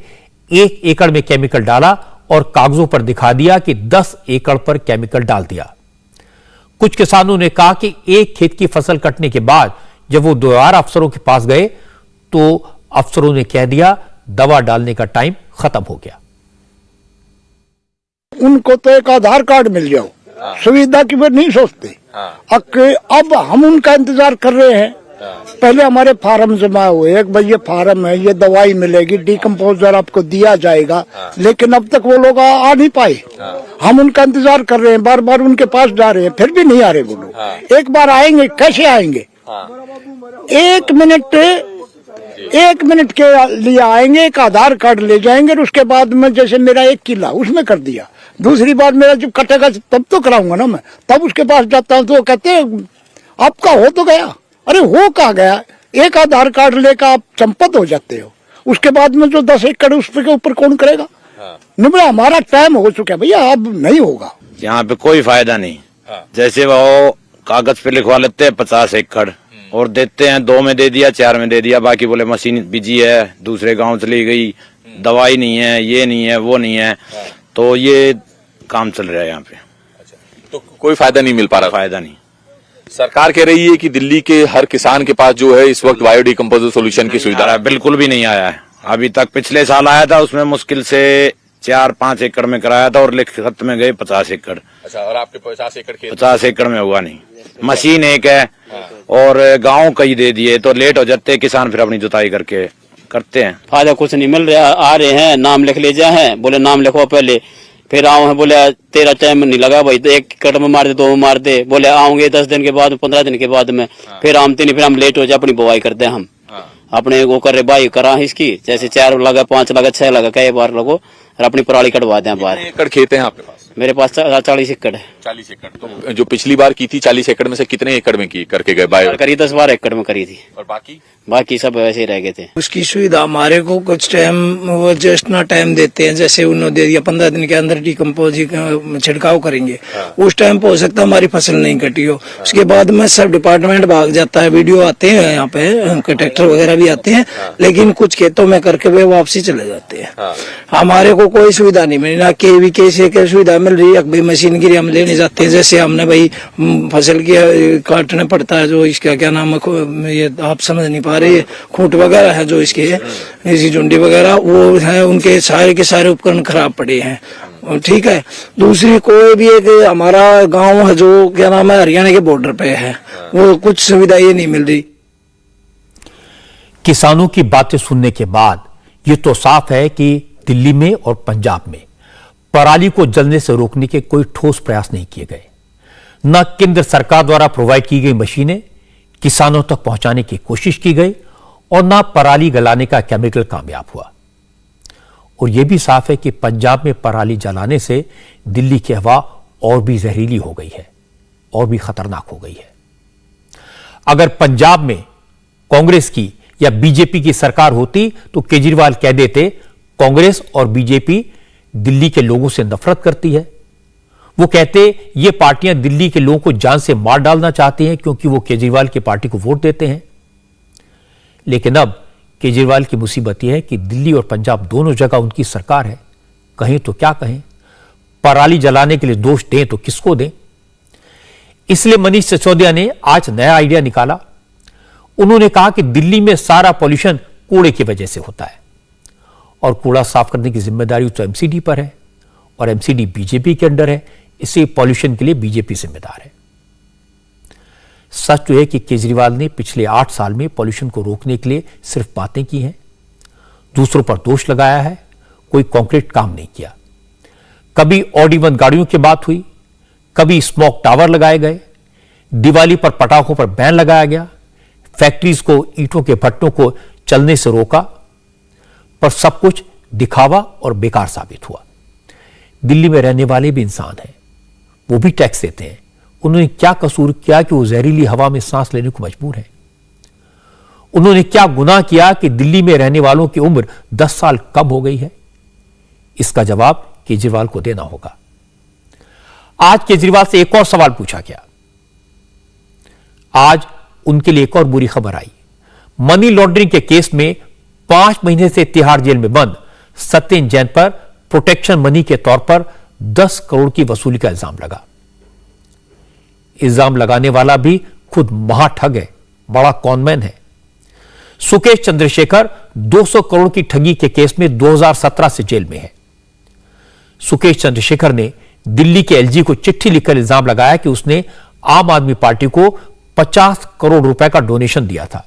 1 एकड़ में केमिकल डाला और कागजों पर दिखा दिया कि 10 एकड़ पर केमिकल डाल दिया। कुछ किसानों ने कहा कि एक खेत की फसल कटने के बाद जब वो दोबारा अफसरों के पास गए तो अफसरों ने कह दिया दवा डालने का टाइम खत्म हो गया। उनको तो एक आधार कार्ड मिल जाओ, सुविधा की वो नहीं सोचते। अब हम उनका इंतजार कर रहे हैं। पहले हमारे फार्म जमा हुए, एक भाई ये फार्म है, ये दवाई मिलेगी, डीकंपोजर आपको दिया जाएगा, लेकिन अब तक वो लोग आ नहीं पाए। हम उनका इंतजार कर रहे हैं, बार बार उनके पास जा रहे हैं, फिर भी नहीं आ रहे वो लोग। एक बार आएंगे, कैसे आएंगे? 1 मिनट के लिए आएंगे, एक आधार कार्ड ले जाएंगे, और उसके बाद में जैसे मेरा 1 किला उसमें कर दिया, दूसरी बार मेरा जब कटेगा तब तो कराऊंगा ना मैं, तब उसके पास जाता हूँ तो वो कहते हैं आपका हो तो गया। अरे हो कहाँ गया? एक आधार कार्ड लेकर आप चंपत हो जाते हो, उसके बाद में जो 10 एकड़ उस के ऊपर कौन करेगा? नहीं, हमारा टाइम हो चुका है भैया, अब नहीं होगा। यहाँ पे कोई फायदा नहीं। जैसे वो कागज पे लिखवा लेते हैं 50 एकड़ और देते हैं, 2 में दे दिया, 4 में दे दिया, बाकी बोले मशीन बिजी है, दूसरे गांव चली गई, दवाई नहीं है, ये नहीं है, वो नहीं है, तो ये काम चल रहा है यहाँ पे। तो कोई फायदा नहीं मिल पा रहा? फायदा नहीं। सरकार कह रही है कि दिल्ली के हर किसान के पास जो है इस वक्त बायो डीकंपोजर सोल्यूशन की सुविधा है। बिल्कुल भी नहीं आया है अभी तक। पिछले साल आया था, उसमें मुश्किल से 4-5 एकड़ में कराया था और लिखत में गए 50 एकड़। अच्छा, और आपके 50 एकड़ खेत? 50 एकड़ में हुआ नहीं। मशीन एक है और गाँव कई दे दिए तो लेट हो जाते किसान, फिर अपनी जुताई करके करते हैं। फायदा कुछ नहीं मिल रहा। आ रहे हैं, नाम लिख ले जाए हैं, बोले नाम लिखो पहले, फिर आओ है, बोले तेरा टाइम नहीं लगा भाई, तो 1 एकड़ में मार दे, 2 में मार दे, बोले आओगे 10 दिन के बाद, 15 दिन के बाद में, फिर आमते नहीं, फिर हम लेट हो जाए, अपनी बुआई करते हैं हम अपने वो कर रहे भाई करा इसकी, जैसे 4 लगा, 5 लगा, 6 लगा, कई बार लगो और अपनी पराली कटवा दें। बाहर एकड़ खेत है आपके पास? मेरे पास 40 एकड़ है। 40 एकड़ तो जो पिछली बार की थी 40 एकड़ में से कितने एकड़ में की करके गए बायो? करीब 10-12 एकड़ में करी थी और बाकी सब वैसे ही रह गए थे। उसकी सुविधा हमारे को कुछ टाइम वो जस्ट ना टाइम देते हैं, जैसे उन्होंने दे दिया 15 दिन के अंदर डिकम्पोज छिड़काव करेंगे, उस टाइम पे हो सकता है हमारी फसल नहीं कटी हो। उसके बाद में सब डिपार्टमेंट भाग जाता है, वीडियो आते हैं यहाँ पे, ट्रैक्टर वगैरह भी आते हैं, लेकिन कुछ खेतों में करके वे वापसी चले जाते हैं। हमारे को कोई सुविधा नहीं मिली, ना KVK से क्या सुविधा मिल रही है। भाई मशीन गिरी हम लेने जाते हैं, जैसे हमने भाई फसल की काटने पड़ता है, जो इसका क्या नाम है ये आप समझ नहीं पा रहे, खूंट वगैरह है जो इसके इसी झुंडी वगैरह वो है, उनके सारे के सारे उपकरण खराब पड़े हैं। ठीक है, दूसरी कोई भी एक हमारा गांव है जो क्या नाम है हरियाणा के बॉर्डर पे है, वो कुछ सुविधा ये नहीं मिल रही। किसानों की बातें सुनने के बाद ये तो साफ है कि दिल्ली में और पंजाब में पराली को जलने से रोकने के कोई ठोस प्रयास नहीं किए गए। न केंद्र सरकार द्वारा प्रोवाइड की गई मशीनें किसानों तक पहुंचाने की कोशिश की गई और न पराली गलाने का केमिकल कामयाब हुआ। और यह भी साफ है कि पंजाब में पराली जलाने से दिल्ली की हवा और भी जहरीली हो गई है और भी खतरनाक हो गई है। अगर पंजाब में कांग्रेस की या बीजेपी की सरकार होती तो केजरीवाल कह देते कांग्रेस और बीजेपी दिल्ली के लोगों से नफरत करती है। वो कहते ये पार्टियां दिल्ली के लोगों को जान से मार डालना चाहती हैं क्योंकि वो केजरीवाल की पार्टी को वोट देते हैं। लेकिन अब केजरीवाल की मुसीबत यह है कि दिल्ली और पंजाब दोनों जगह उनकी सरकार है। कहें तो क्या कहें, पराली जलाने के लिए दोष दें तो किसको दें। इसलिए मनीष सिसोदिया ने आज नया आइडिया निकाला। उन्होंने कहा कि दिल्ली में सारा पॉल्यूशन कूड़े की वजह से होता है और कूड़ा साफ करने की जिम्मेदारी तो एमसीडी पर है और एमसीडी बीजेपी के अंडर है, इसे पॉल्यूशन के लिए बीजेपी जिम्मेदार है। सच तो है कि केजरीवाल ने पिछले 8 साल में पॉल्यूशन को रोकने के लिए सिर्फ बातें की हैं, दूसरों पर दोष लगाया है, कोई कॉन्क्रीट काम नहीं किया। कभी ऑड-इवन गाड़ियों की बात हुई, कभी स्मोक टावर लगाए गए, दिवाली पर पटाखों पर बैन लगाया गया, फैक्ट्रीज को ईंटों के भट्टों को चलने से रोका, पर सब कुछ दिखावा और बेकार साबित हुआ। दिल्ली में रहने वाले भी इंसान हैं, वो भी टैक्स देते हैं। उन्होंने क्या कसूर किया कि वो जहरीली हवा में सांस लेने को मजबूर है? उन्होंने क्या गुनाह किया कि दिल्ली में रहने वालों की उम्र 10 साल कम हो गई है? इसका जवाब केजरीवाल को देना होगा। आज केजरीवाल से एक और सवाल पूछा गया। आज उनके लिए एक और बुरी खबर आई। मनी लॉन्ड्रिंग के केस में 5 महीने से तिहाड़ जेल में बंद सत्येंद्र जैन पर प्रोटेक्शन मनी के तौर पर 10 करोड़ की वसूली का इल्जाम लगा। इल्जाम लगाने वाला भी खुद महाठग है, बड़ा कॉनमैन है। सुकेश चंद्रशेखर 200 करोड़ की ठगी के केस में 2017 से जेल में है। सुकेश चंद्रशेखर ने दिल्ली के एलजी को चिट्ठी लिखकर इल्जाम लगाया कि उसने आम आदमी पार्टी को 50 करोड़ रुपए का डोनेशन दिया था।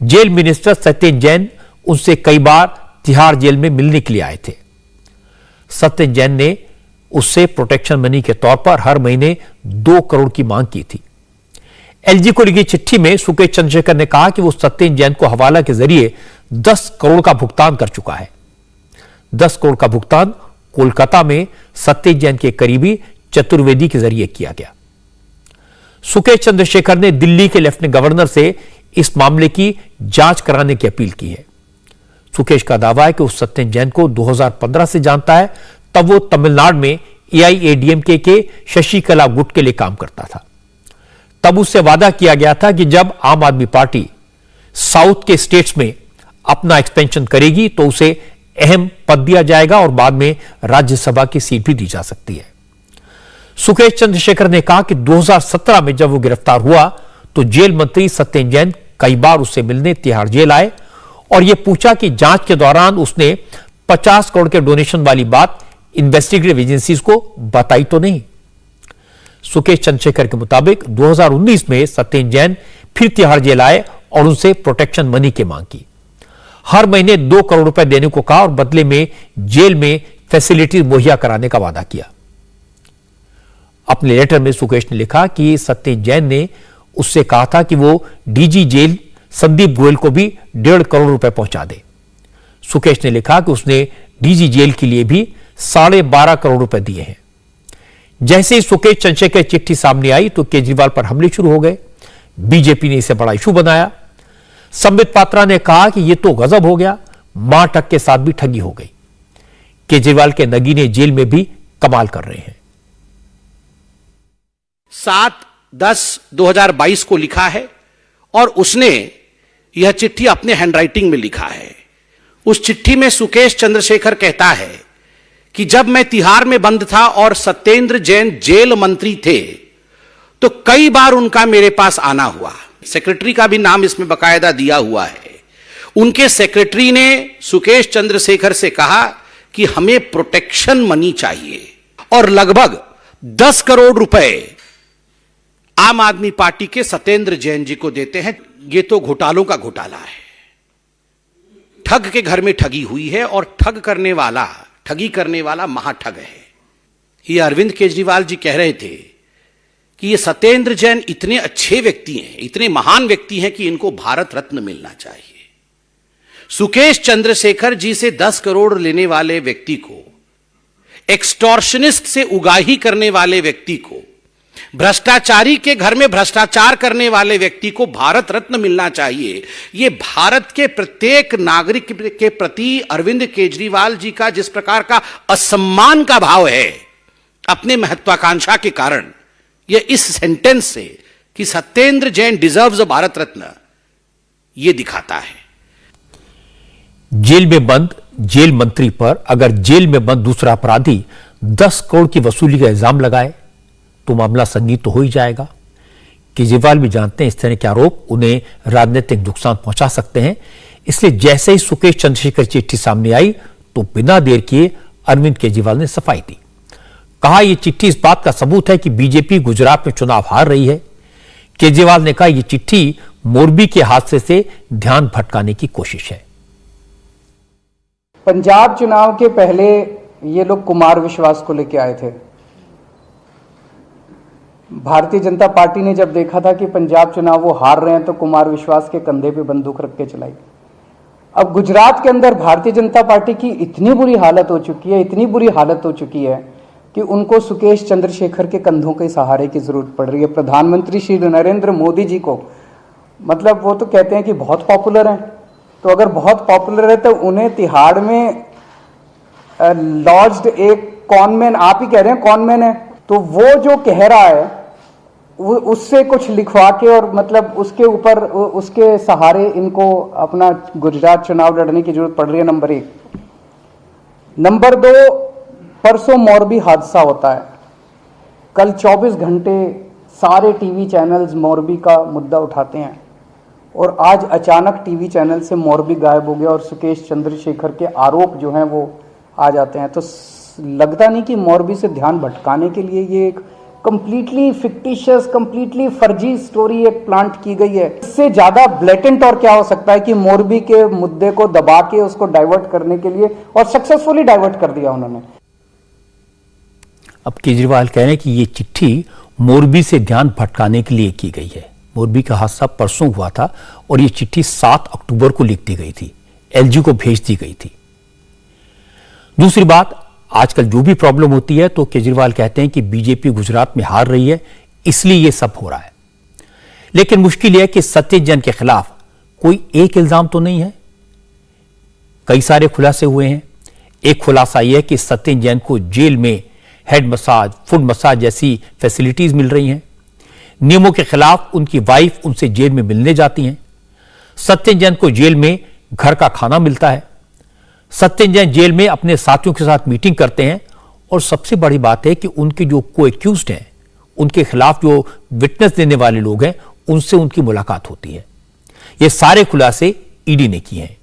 जेल मिनिस्टर सत्येंद्र जैन उनसे कई बार तिहाड़ जेल में मिलने के लिए आए थे। सत्येंद्र जैन ने उससे प्रोटेक्शन मनी के तौर पर हर महीने 2 करोड़ की मांग की थी। एलजी को लिखी चिट्ठी में सुकेश चंद्रशेखर ने कहा कि वो सत्येंद्र जैन को हवाला के जरिए 10 करोड़ का भुगतान कर चुका है। 10 करोड़ का भुगतान कोलकाता में सत्येंद्र जैन के करीबी चतुर्वेदी के जरिए किया गया। सुकेश चंद्रशेखर ने दिल्ली के लेफ्टिनेंट गवर्नर से इस मामले की जांच कराने की अपील की है। सुकेश का दावा है कि उस सत्येंद्र जैन को 2015 से जानता है, तब वो तमिलनाडु में एआईएडीएमके के शशिकला गुट के लिए काम करता था। तब उससे वादा किया गया था कि जब आम आदमी पार्टी साउथ के स्टेट्स में अपना एक्सपेंशन करेगी तो उसे अहम पद दिया जाएगा और बाद में राज्यसभा की सीट भी दी जा सकती है। सुकेश चंद्रशेखर ने कहा कि 2017 में जब वो गिरफ्तार हुआ तो जेल मंत्री सत्येंद्र जैन कई बार उससे मिलने तिहाड़ जेल आए और यह पूछा कि जांच के दौरान उसने 50 करोड़ के डोनेशन वाली बात इन्वेस्टिगेटिव एजेंसीज को बताई तो नहीं। सुकेश चंद्रशेखर के मुताबिक 2019 में सत्येंद्र जैन फिर तिहाड़ जेल आए और उनसे प्रोटेक्शन मनी की मांग की। हर महीने 2 करोड़ रुपए देने को कहा और बदले में जेल में फैसिलिटी मुहैया कराने का वादा किया। अपने लेटर में सुकेश ने लिखा कि सत्येंद्र जैन ने उससे कहा था कि वो डीजी जेल संदीप गोयल को भी 1.5 करोड़ रुपए पहुंचा दे। सुकेश ने लिखा कि उसने डीजी जेल के लिए भी 12.5 करोड़ रुपए दिए हैं। जैसे ही सुकेश चंद्रशेखर की चिट्ठी सामने आई तो केजरीवाल पर हमले शुरू हो गए। बीजेपी ने इसे बड़ा इशू बनाया। संबित पात्रा ने कहा कि यह तो गजब हो गया, मां टक के साथ भी ठगी हो गई। केजरीवाल के नगीने जेल में भी कमाल कर रहे हैं। 7/10/2022 को लिखा है और उसने यह चिट्ठी अपने हैंडराइटिंग में लिखा है। उस चिट्ठी में सुकेश चंद्रशेखर कहता है कि जब मैं तिहाड़ में बंद था और सत्येंद्र जैन जेल मंत्री थे तो कई बार उनका मेरे पास आना हुआ। सेक्रेटरी का भी नाम इसमें बकायदा दिया हुआ है। उनके सेक्रेटरी ने सुकेश चंद्रशेखर से कहा कि हमें प्रोटेक्शन मनी चाहिए और लगभग 10 करोड़ रुपए आम आदमी पार्टी के सत्येंद्र जैन जी को देते हैं। ये तो घोटालों का घोटाला है। ठग के घर में ठगी हुई है और ठगी करने वाला महाठग है। ये अरविंद केजरीवाल जी कह रहे थे कि ये सत्येंद्र जैन इतने अच्छे व्यक्ति हैं, इतने महान व्यक्ति हैं कि इनको भारत रत्न मिलना चाहिए। सुकेश चंद्रशेखर जी से 10 करोड़ लेने वाले व्यक्ति को, एक्सटॉर्शनिस्ट से उगाही करने वाले व्यक्ति को, भ्रष्टाचारी के घर में भ्रष्टाचार करने वाले व्यक्ति को भारत रत्न मिलना चाहिए। यह भारत के प्रत्येक नागरिक के प्रति अरविंद केजरीवाल जी का जिस प्रकार का असम्मान का भाव है अपने महत्वाकांक्षा के कारण, यह इस सेंटेंस से कि सत्येंद्र जैन डिजर्व्स अ भारत रत्न, यह दिखाता है। जेल में बंद जेल मंत्री पर अगर जेल में बंद दूसरा अपराधी 10 करोड़ की वसूली का इल्जाम लगाए तो मामला संगीन तो हो ही जाएगा। केजरीवाल भी जानते हैं इस तरह के आरोप उन्हें राजनीतिक नुकसान पहुंचा सकते हैं। इसलिए जैसे ही सुकेश चंद्रशेखर की चिट्ठी सामने आई तो बिना देर किए अरविंद केजरीवाल ने सफाई दी। कहा यह चिट्ठी इस बात का सबूत है कि बीजेपी गुजरात में चुनाव हार रही है। केजरीवाल ने कहा यह चिट्ठी मोरबी के हादसे से ध्यान भटकाने की कोशिश है। पंजाब चुनाव के पहले ये लोग कुमार विश्वास को लेके आए थे। भारतीय जनता पार्टी ने जब देखा था कि पंजाब चुनाव वो हार रहे हैं तो कुमार विश्वास के कंधे पे बंदूक रख के चलाई। अब गुजरात के अंदर भारतीय जनता पार्टी की इतनी बुरी हालत हो चुकी है कि उनको सुकेश चंद्रशेखर के कंधों के सहारे की जरूरत पड़ रही है। प्रधानमंत्री श्री नरेंद्र मोदी जी को, मतलब वो तो कहते हैं कि बहुत पॉपुलर हैं, तो अगर बहुत पॉपुलर है तो उन्हें तिहाड़ में लॉज्ड एक कॉनमैन, आप ही कह रहे हैं कॉनमैन है, तो वो जो कह रहा है उससे कुछ लिखवा के और मतलब उसके ऊपर उसके सहारे इनको अपना गुजरात चुनाव लड़ने की जरूरत पड़ रही है। नंबर 1। नंबर 2, परसों मोरबी हादसा होता है। कल 24 घंटे सारे टीवी चैनल्स मोरबी का मुद्दा उठाते हैं और आज अचानक टीवी चैनल से मोरबी गायब हो गया और सुकेश चंद्रशेखर के आरोप जो हैं वो आ जाते हैं। तो लगता नहीं कि मोरबी से ध्यान भटकाने के लिए ये एक कंप्लीटली फिक्टिशियस, कंप्लीटली फर्जी स्टोरी एक प्लांट की गई है। इससे ज्यादा ब्लेटेंट और क्या हो सकता है कि मोरबी के मुद्दे को दबा के उसको डाइवर्ट करने के लिए, और सक्सेसफुली डाइवर्ट कर दिया उन्होंने। अब केजरीवाल कह रहे हैं कि ये चिट्ठी मोरबी से ध्यान भटकाने के लिए की गई है। मोरबी का हादसा परसों हुआ था और ये चिट्ठी 7 अक्टूबर को लिख दी गई थी, एलजी को भेज दी गई थी। दूसरी बात, आजकल जो भी प्रॉब्लम होती है तो केजरीवाल कहते हैं कि बीजेपी गुजरात में हार रही है इसलिए यह सब हो रहा है। लेकिन मुश्किल यह है कि सत्येंद्र जैन के खिलाफ कोई एक इल्जाम तो नहीं है, कई सारे खुलासे हुए हैं। एक खुलासा यह है कि सत्येंद्र जैन को जेल में हेड मसाज, फुट मसाज जैसी फैसिलिटीज मिल रही हैं। नियमों के खिलाफ उनकी वाइफ उनसे जेल में मिलने जाती हैं। सत्येंद्र जैन को जेल में घर का खाना मिलता है। सत्येंद्र जैन जेल में अपने साथियों के साथ मीटिंग करते हैं और सबसे बड़ी बात है कि उनके जो को-एक्यूज्ड हैं, उनके खिलाफ जो विटनेस देने वाले लोग हैं, उनसे उनकी मुलाकात होती है। ये सारे खुलासे ईडी ने किए हैं।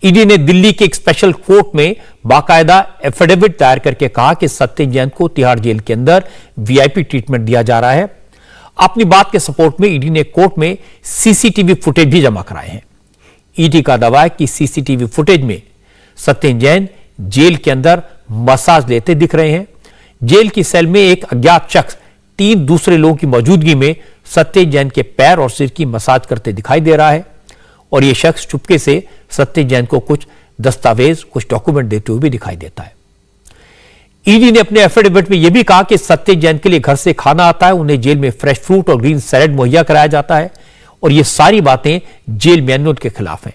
ईडी ने दिल्ली के एक स्पेशल कोर्ट में बाकायदा एफिडेविट दायर करके कहा कि सत्येंद्र जैन को तिहाड़ जेल के अंदर वीआईपी ट्रीटमेंट दिया जा रहा है। अपनी बात के सपोर्ट में ईडी ने कोर्ट में सीसीटीवी फुटेज भी जमा कराए हैं। ईडी का दावा है कि सीसीटीवी फुटेज में सत्येंद्र जैन जेल के अंदर मसाज लेते दिख रहे हैं। जेल की सेल में एक अज्ञात शख्स 3 दूसरे लोगों की मौजूदगी में सत्येंद्र जैन के पैर और सिर की मसाज करते दिखाई दे रहा है और यह शख्स चुपके से सत्येंद्र जैन को कुछ दस्तावेज, कुछ डॉक्यूमेंट देते हुए भी दिखाई देता है। ईडी ने अपने एफिडेविट में यह भी कहा कि सत्येंद्र जैन के लिए घर से खाना आता है, उन्हें जेल में फ्रेश फ्रूट और ग्रीन सैलेड मुहैया कराया जाता है और ये सारी बातें जेल मैनुअल के खिलाफ हैं।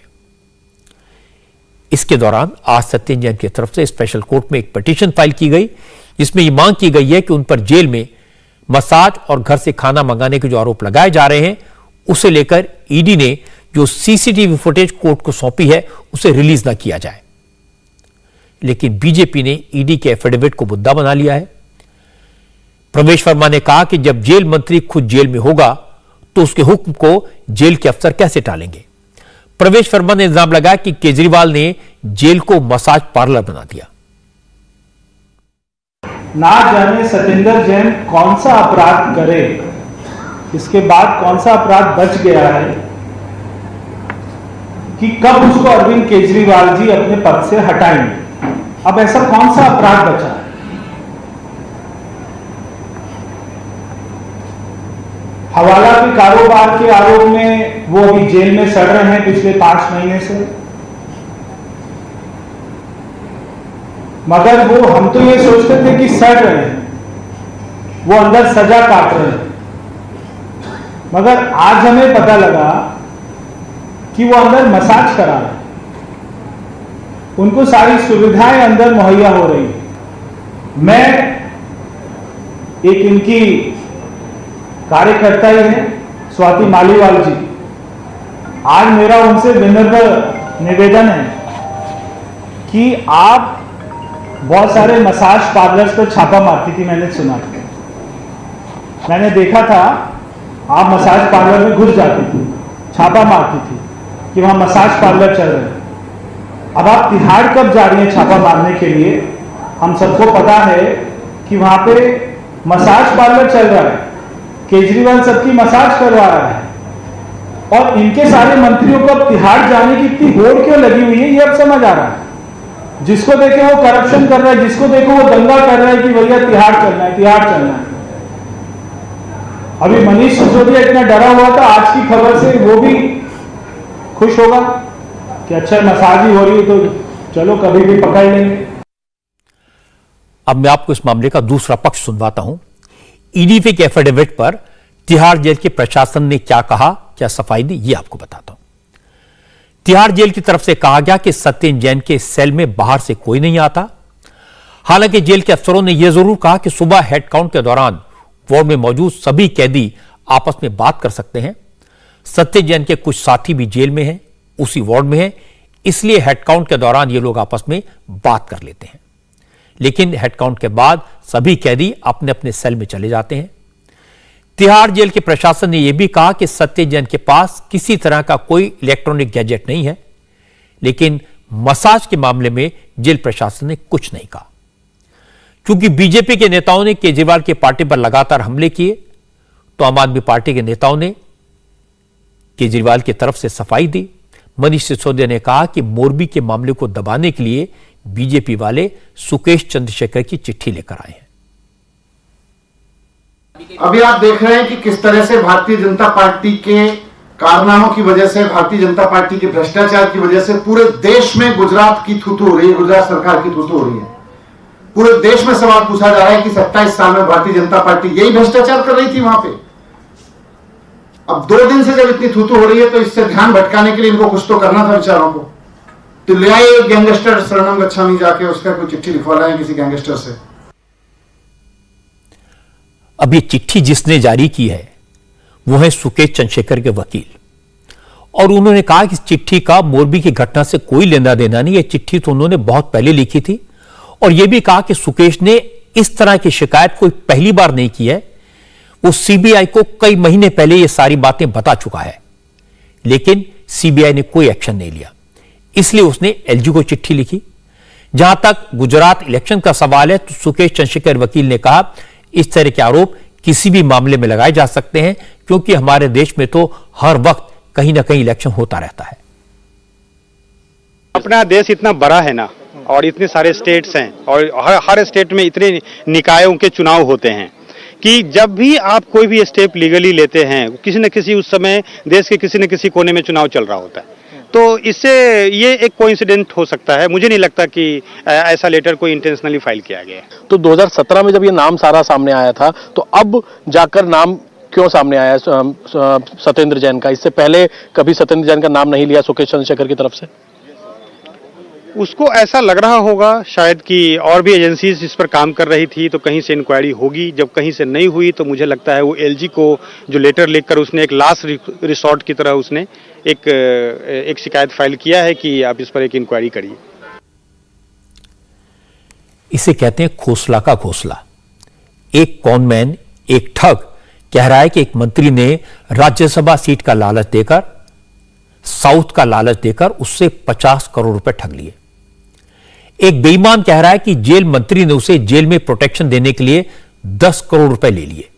इसके दौरान आज सत्येंद्र जैन की तरफ से स्पेशल कोर्ट में एक पिटीशन फाइल की गई, जिसमें यह मांग की गई है कि उन पर जेल में मसाज और घर से खाना मंगाने के जो आरोप लगाए जा रहे हैं, उसे लेकर ईडी ने जो सीसीटीवी फुटेज कोर्ट को सौंपी है उसे रिलीज ना किया जाए। लेकिन बीजेपी ने ईडी के एफिडेविट को मुद्दा बना लिया है। प्रवेश वर्मा ने कहा कि जब जेल मंत्री खुद जेल में होगा तो उसके हुक्म को जेल के अफसर कैसे टालेंगे। प्रवेश वर्मा ने इल्जाम लगाया कि केजरीवाल ने जेल को मसाज पार्लर बना दिया। ना जाने सत्येंद्र जैन कौन सा अपराध करे, इसके बाद कौन सा अपराध बच गया है कि कब उसको अरविंद केजरीवाल जी अपने पद से हटाएंगे। अब ऐसा कौन सा अपराध बचा है? हवाला के कारोबार के आरोप में वो अभी जेल में सड़ रहे हैं पिछले 5 महीने से, मगर वो हम तो ये सोचते थे कि सड़ रहे हैं, वो अंदर सजा काट रहे हैं, मगर आज हमें पता लगा कि वो अंदर मसाज करा रहे हैं, उनको सारी सुविधाएं अंदर मुहैया हो रही है। मैं एक इनकी कार्यकर्ता ही है, स्वाति मालीवाल जी, आज मेरा उनसे विनम्र निवेदन है कि आप बहुत सारे मसाज पार्लर्स पर छापा मारती थी, मैंने सुना था, मैंने देखा था, आप मसाज पार्लर में घुस जाती थी, छापा मारती थी कि वहां मसाज पार्लर चल रहे हैं। अब आप तिहाड़ कब जा रही हैं छापा मारने के लिए? हम सबको पता है कि वहां पे मसाज पार्लर चल रहा है, केजरीवाल सबकी मसाज करवा रहा है, और इनके सारे मंत्रियों को अब तिहाड़ जाने की इतनी होड़ क्यों लगी हुई है, ये अब समझ आ रहा है। जिसको देखे वो करप्शन कर रहा है, जिसको देखो वो दंगा कर रहा है कि भैया तिहाड़ चलना है, तिहाड़ चलना है। अभी मनीष सिसोदिया इतना डरा हुआ था, आज की खबर से वो भी खुश होगा कि अच्छा मसाज ही हो रही है तो चलो कभी भी पकड़ लेंगे। अब मैं आपको इस मामले का दूसरा पक्ष सुनवाता हूं। ईडी के एफिडेविट पर तिहाड़ जेल के प्रशासन ने क्या कहा, क्या सफाई दी, यह आपको बताता हूं। तिहाड़ जेल की तरफ से कहा गया कि सत्येंद्र जैन के सेल में बाहर से कोई नहीं आता। हालांकि जेल के अफसरों ने यह जरूर कहा कि सुबह हेड काउंट के दौरान वार्ड में मौजूद सभी कैदी आपस में बात कर सकते हैं। सत्येंद्र जैन के कुछ साथी भी जेल में हैं, उसी वार्ड में हैं, इसलिए हेड काउंट के दौरान ये लोग आपस में बात कर लेते हैं। लेकिन हेड काउंट के बाद सभी कैदी अपने अपने सेल में चले जाते हैं। तिहाड़ जेल के प्रशासन ने यह भी कहा कि सत्येंद्र जैन के पास किसी तरह का कोई इलेक्ट्रॉनिक गैजेट नहीं है, लेकिन मसाज के मामले में जेल प्रशासन ने कुछ नहीं कहा। क्योंकि बीजेपी के नेताओं ने केजरीवाल की पार्टी पर लगातार हमले किए, तो आम आदमी पार्टी के नेताओं ने केजरीवाल की तरफ से सफाई दी। मनीष सिसोदिया ने कहा कि मोरबी के मामले को दबाने के लिए बीजेपी वाले सुकेश चंद्रशेखर की चिट्ठी लेकर आए हैं। अभी आप देख रहे हैं कि किस तरह से भारतीय जनता पार्टी के कारनामों की वजह से, भारतीय जनता पार्टी के भ्रष्टाचार की वजह से पूरे देश में गुजरात की थूथू हो रही है, गुजरात सरकार की थूथू हो रही है। पूरे देश में सवाल पूछा जा रहा है कि 27 साल में भारतीय जनता पार्टी यही भ्रष्टाचार कर रही थी वहां पे। अब 2 दिन से जब इतनी थूथू हो रही है तो इससे ध्यान भटकाने के लिए इनको कुछ तो करना था बेचारों को, तो ले आए एक गैंगस्टर शरणम गच्छामी, जाके उसका कोई चिट्ठी लिखवा लाए किसी गैंगस्टर से। अब ये चिट्ठी जिसने जारी की है वो है सुकेश चंद्रशेखर के वकील, और उन्होंने कहा कि इस चिट्ठी का मोरबी की घटना से कोई लेना देना नहीं। ये चिट्ठी तो उन्होंने बहुत पहले लिखी थी, और यह भी कहा कि सुकेश ने इस तरह की शिकायत कोई पहली बार नहीं की है, वो सीबीआई को कई महीने पहले ये सारी बातें बता चुका है, लेकिन सीबीआई ने कोई एक्शन नहीं लिया, इसलिए उसने एलजी को चिट्ठी लिखी। जहां तक गुजरात इलेक्शन का सवाल है, तो सुकेश चंद्रशेखर वकील ने कहा इस तरह के आरोप किसी भी मामले में लगाए जा सकते हैं, क्योंकि हमारे देश में तो हर वक्त कहीं ना कहीं इलेक्शन होता रहता है। अपना देश इतना बड़ा है ना, और इतने सारे स्टेट्स हैं, और हर स्टेट में इतने निकायों के चुनाव होते हैं कि जब भी आप कोई भी स्टेप लीगली लेते हैं, किसी न किसी उस समय देश के किसी न किसी कोने में चुनाव चल रहा होता है। तो इससे ये एक कोइंसिडेंट हो सकता है। मुझे नहीं लगता कि ऐसा लेटर कोई इंटेंशनली फाइल किया गया है। तो 2017 में जब ये नाम सारा सामने आया था तो अब जाकर नाम क्यों सामने आया सत्येंद्र जैन का? इससे पहले कभी सत्येंद्र जैन का नाम नहीं लिया सुकेश चंद्रशेखर की तरफ से? उसको ऐसा लग रहा होगा शायद कि और भी एजेंसीज इस पर काम कर रही थी, तो कहीं से इंक्वायरी होगी। जब कहीं से नहीं हुई तो मुझे लगता है वो एलजी को जो लेटर लिखकर उसने एक लास्ट रिसोर्ट की तरह उसने एक शिकायत फाइल किया है कि आप इस पर एक इंक्वायरी करिए। इसे कहते हैं खोसला का घोंसला। एक कॉनमैन, एक ठग कह रहा है कि एक मंत्री ने राज्यसभा सीट का लालच देकर, साउथ का लालच देकर उससे 50 करोड़ रुपए ठग लिए। एक बेईमान कह रहा है कि जेल मंत्री ने उसे जेल में प्रोटेक्शन देने के लिए 10 करोड़ रुपए ले लिए।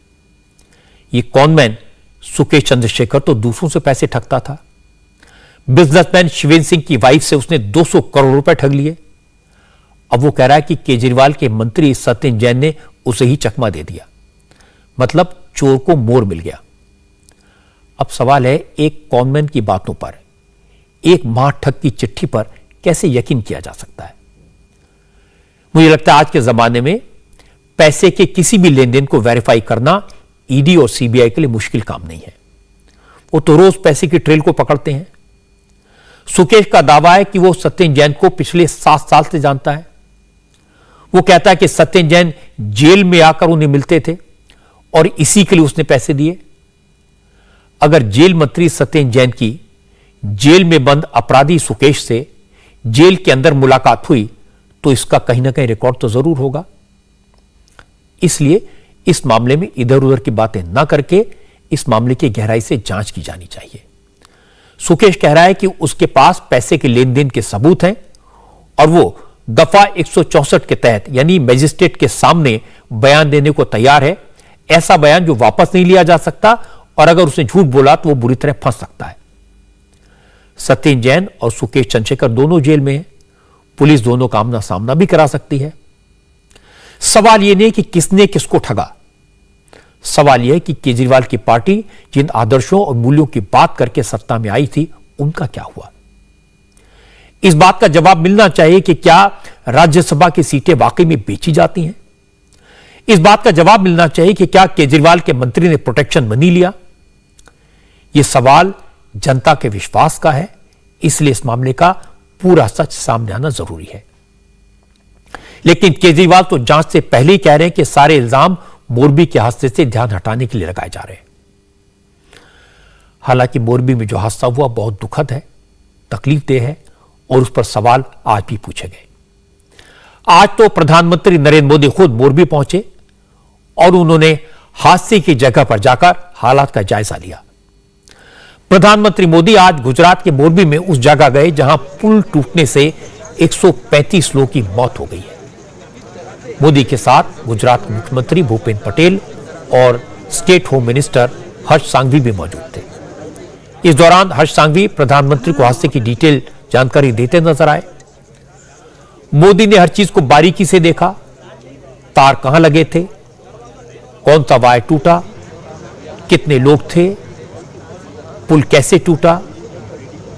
ये कॉनमैन सुकेश चंद्रशेखर तो दूसरों से पैसे ठगता था। बिजनेसमैन शिवेंद्र सिंह की वाइफ से उसने 200 करोड़ रुपए ठग लिए। अब वो कह रहा है कि केजरीवाल के मंत्री सत्येंद्र जैन ने उसे ही चकमा दे दिया, मतलब चोर को मोर मिल गया। अब सवाल है, एक कॉनमैन की बातों पर, एक महाठग की चिट्ठी पर कैसे यकीन किया जा सकता है? मुझे लगता है आज के जमाने में पैसे के किसी भी लेन देन को वेरीफाई करना ईडी और सीबीआई के लिए मुश्किल काम नहीं है। वो तो रोज पैसे की ट्रेल को पकड़ते हैं। सुकेश का दावा है कि वो सत्येंद्र जैन को पिछले 7 साल से जानता है। वो कहता है कि सत्येंद्र जैन जेल में आकर उन्हें मिलते थे और इसी के लिए उसने पैसे दिए। अगर जेल मंत्री सत्येंद्र जैन की जेल में बंद अपराधी सुकेश से जेल के अंदर मुलाकात हुई तो इसका कहीं ना कहीं रिकॉर्ड तो जरूर होगा। इसलिए इस मामले में इधर उधर की बातें ना करके इस मामले की गहराई से जांच की जानी चाहिए। सुकेश कह रहा है कि उसके पास पैसे के लेन देन के सबूत हैं और वो दफा 164 के तहत यानी मजिस्ट्रेट के सामने बयान देने को तैयार है। ऐसा बयान जो वापस नहीं लिया जा सकता और अगर उसने झूठ बोला तो वो बुरी तरह फंस सकता है। सत्येंद्र जैन और सुकेश चंद्रशेखर दोनों जेल में हैं। पुलिस दोनों का आमना सामना भी करा सकती है। सवाल यह नहीं कि किसने किसको ठगा, सवाल यह है कि केजरीवाल की पार्टी जिन आदर्शों और मूल्यों की बात करके सत्ता में आई थी उनका क्या हुआ? इस बात का जवाब मिलना चाहिए कि क्या राज्यसभा की सीटें वाकई में बेची जाती हैं? इस बात का जवाब मिलना चाहिए कि क्या केजरीवाल के मंत्री ने प्रोटेक्शन मनी लिया? यह सवाल जनता के विश्वास का है, इसलिए इस मामले का पूरा सच सामने आना जरूरी है। लेकिन केजरीवाल तो जांच से पहले ही कह रहे हैं कि सारे इल्जाम मोरबी के हादसे से ध्यान हटाने के लिए लगाए जा रहे हैं। हालांकि मोरबी में जो हादसा हुआ बहुत दुखद है, तकलीफदेह है और उस पर सवाल आज भी पूछे गए। आज तो प्रधानमंत्री नरेंद्र मोदी खुद मोरबी पहुंचे और उन्होंने हादसे की जगह पर जाकर हालात का जायजा लिया। प्रधानमंत्री मोदी आज गुजरात के मोरबी में उस जगह गए जहां पुल टूटने से 135 लोगों की मौत हो गई है। मोदी के साथ गुजरात के मुख्यमंत्री भूपेंद्र पटेल और स्टेट होम मिनिस्टर हर्ष सांघवी भी मौजूद थे। इस दौरान हर्ष सांघवी प्रधानमंत्री को हादसे की डिटेल जानकारी देते नजर आए। मोदी ने हर चीज को बारीकी से देखा, तार कहां लगे थे, कौन सा वायर टूटा, कितने लोग थे, पुल कैसे टूटा।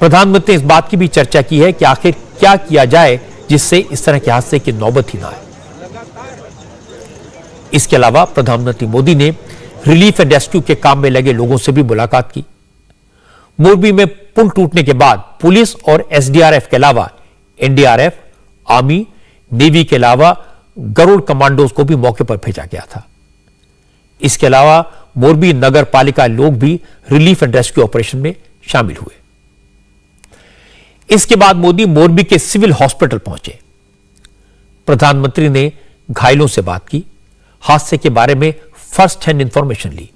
प्रधानमंत्री ने इस बात की भी चर्चा की है कि आखिर क्या किया जाए जिससे इस तरह के हादसे की नौबत ही ना आए। इसके अलावा प्रधानमंत्री मोदी ने रिलीफ एंड रेस्क्यू के काम में लगे लोगों से भी मुलाकात की। मोरबी में पुल टूटने के बाद पुलिस और एसडीआरएफ के अलावा एनडीआरएफ, आर्मी, नेवी के अलावा गरुड़ कमांडोज को भी मौके पर भेजा गया था। इसके अलावा मोरबी नगर पालिका लोग भी रिलीफ एंड रेस्क्यू ऑपरेशन में शामिल हुए। इसके बाद मोदी मोरबी के सिविल हॉस्पिटल पहुंचे। प्रधानमंत्री ने घायलों से बात की, हादसे के बारे में फर्स्ट हैंड इंफॉर्मेशन ली,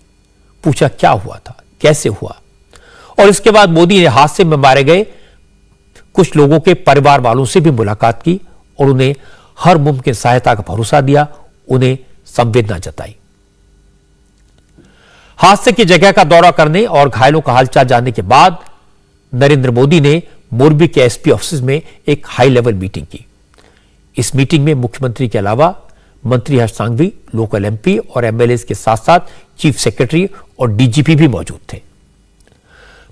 पूछा क्या हुआ था, कैसे हुआ। और इसके बाद मोदी ने हादसे में मारे गए कुछ लोगों के परिवार वालों से भी मुलाकात की और उन्हें हर मुमकिन सहायता का भरोसा दिया, उन्हें संवेदना जताई। हादसे की जगह का दौरा करने और घायलों का हालचाल जानने के बाद नरेंद्र मोदी ने मोरबी के एसपी ऑफिस में एक हाई लेवल मीटिंग की। इस मीटिंग में मुख्यमंत्री के अलावा मंत्री हर्ष सांघवी, लोकल एमपी और एमएलए के साथ साथ चीफ सेक्रेटरी और डीजीपी भी मौजूद थे।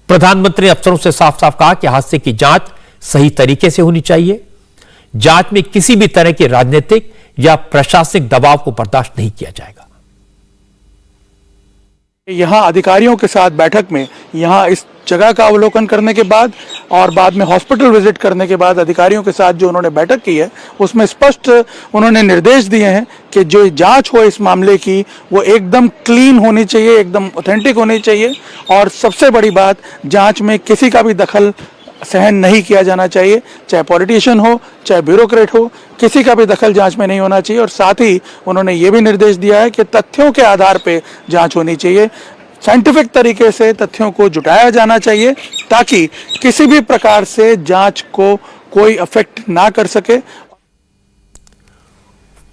प्रधानमंत्री ने अफसरों से साफ साफ कहा कि हादसे की जांच सही तरीके से होनी चाहिए। जांच में किसी भी तरह के राजनीतिक या प्रशासनिक दबाव को बर्दाश्त नहीं किया जाएगा। यहाँ अधिकारियों के साथ बैठक में यहाँ इस जगह का अवलोकन करने के बाद और बाद में हॉस्पिटल विजिट करने के बाद अधिकारियों के साथ जो उन्होंने बैठक की है उसमें स्पष्ट उन्होंने निर्देश दिए हैं कि जो जांच हो इस मामले की वो एकदम क्लीन होनी चाहिए, एकदम ऑथेंटिक होनी चाहिए और सबसे बड़ी बात, जांच में किसी का भी दखल सहन नहीं किया जाना चाहिए, चाहे पॉलिटिशियन हो चाहे ब्यूरोक्रेट हो, किसी का भी दखल जांच में नहीं होना चाहिए। और साथ ही उन्होंने ये भी निर्देश दिया है कि तथ्यों के आधार पे जांच होनी चाहिए, साइंटिफिक तरीके से तथ्यों को जुटाया जाना चाहिए ताकि किसी भी प्रकार से जांच को कोई अफेक्ट ना कर सके।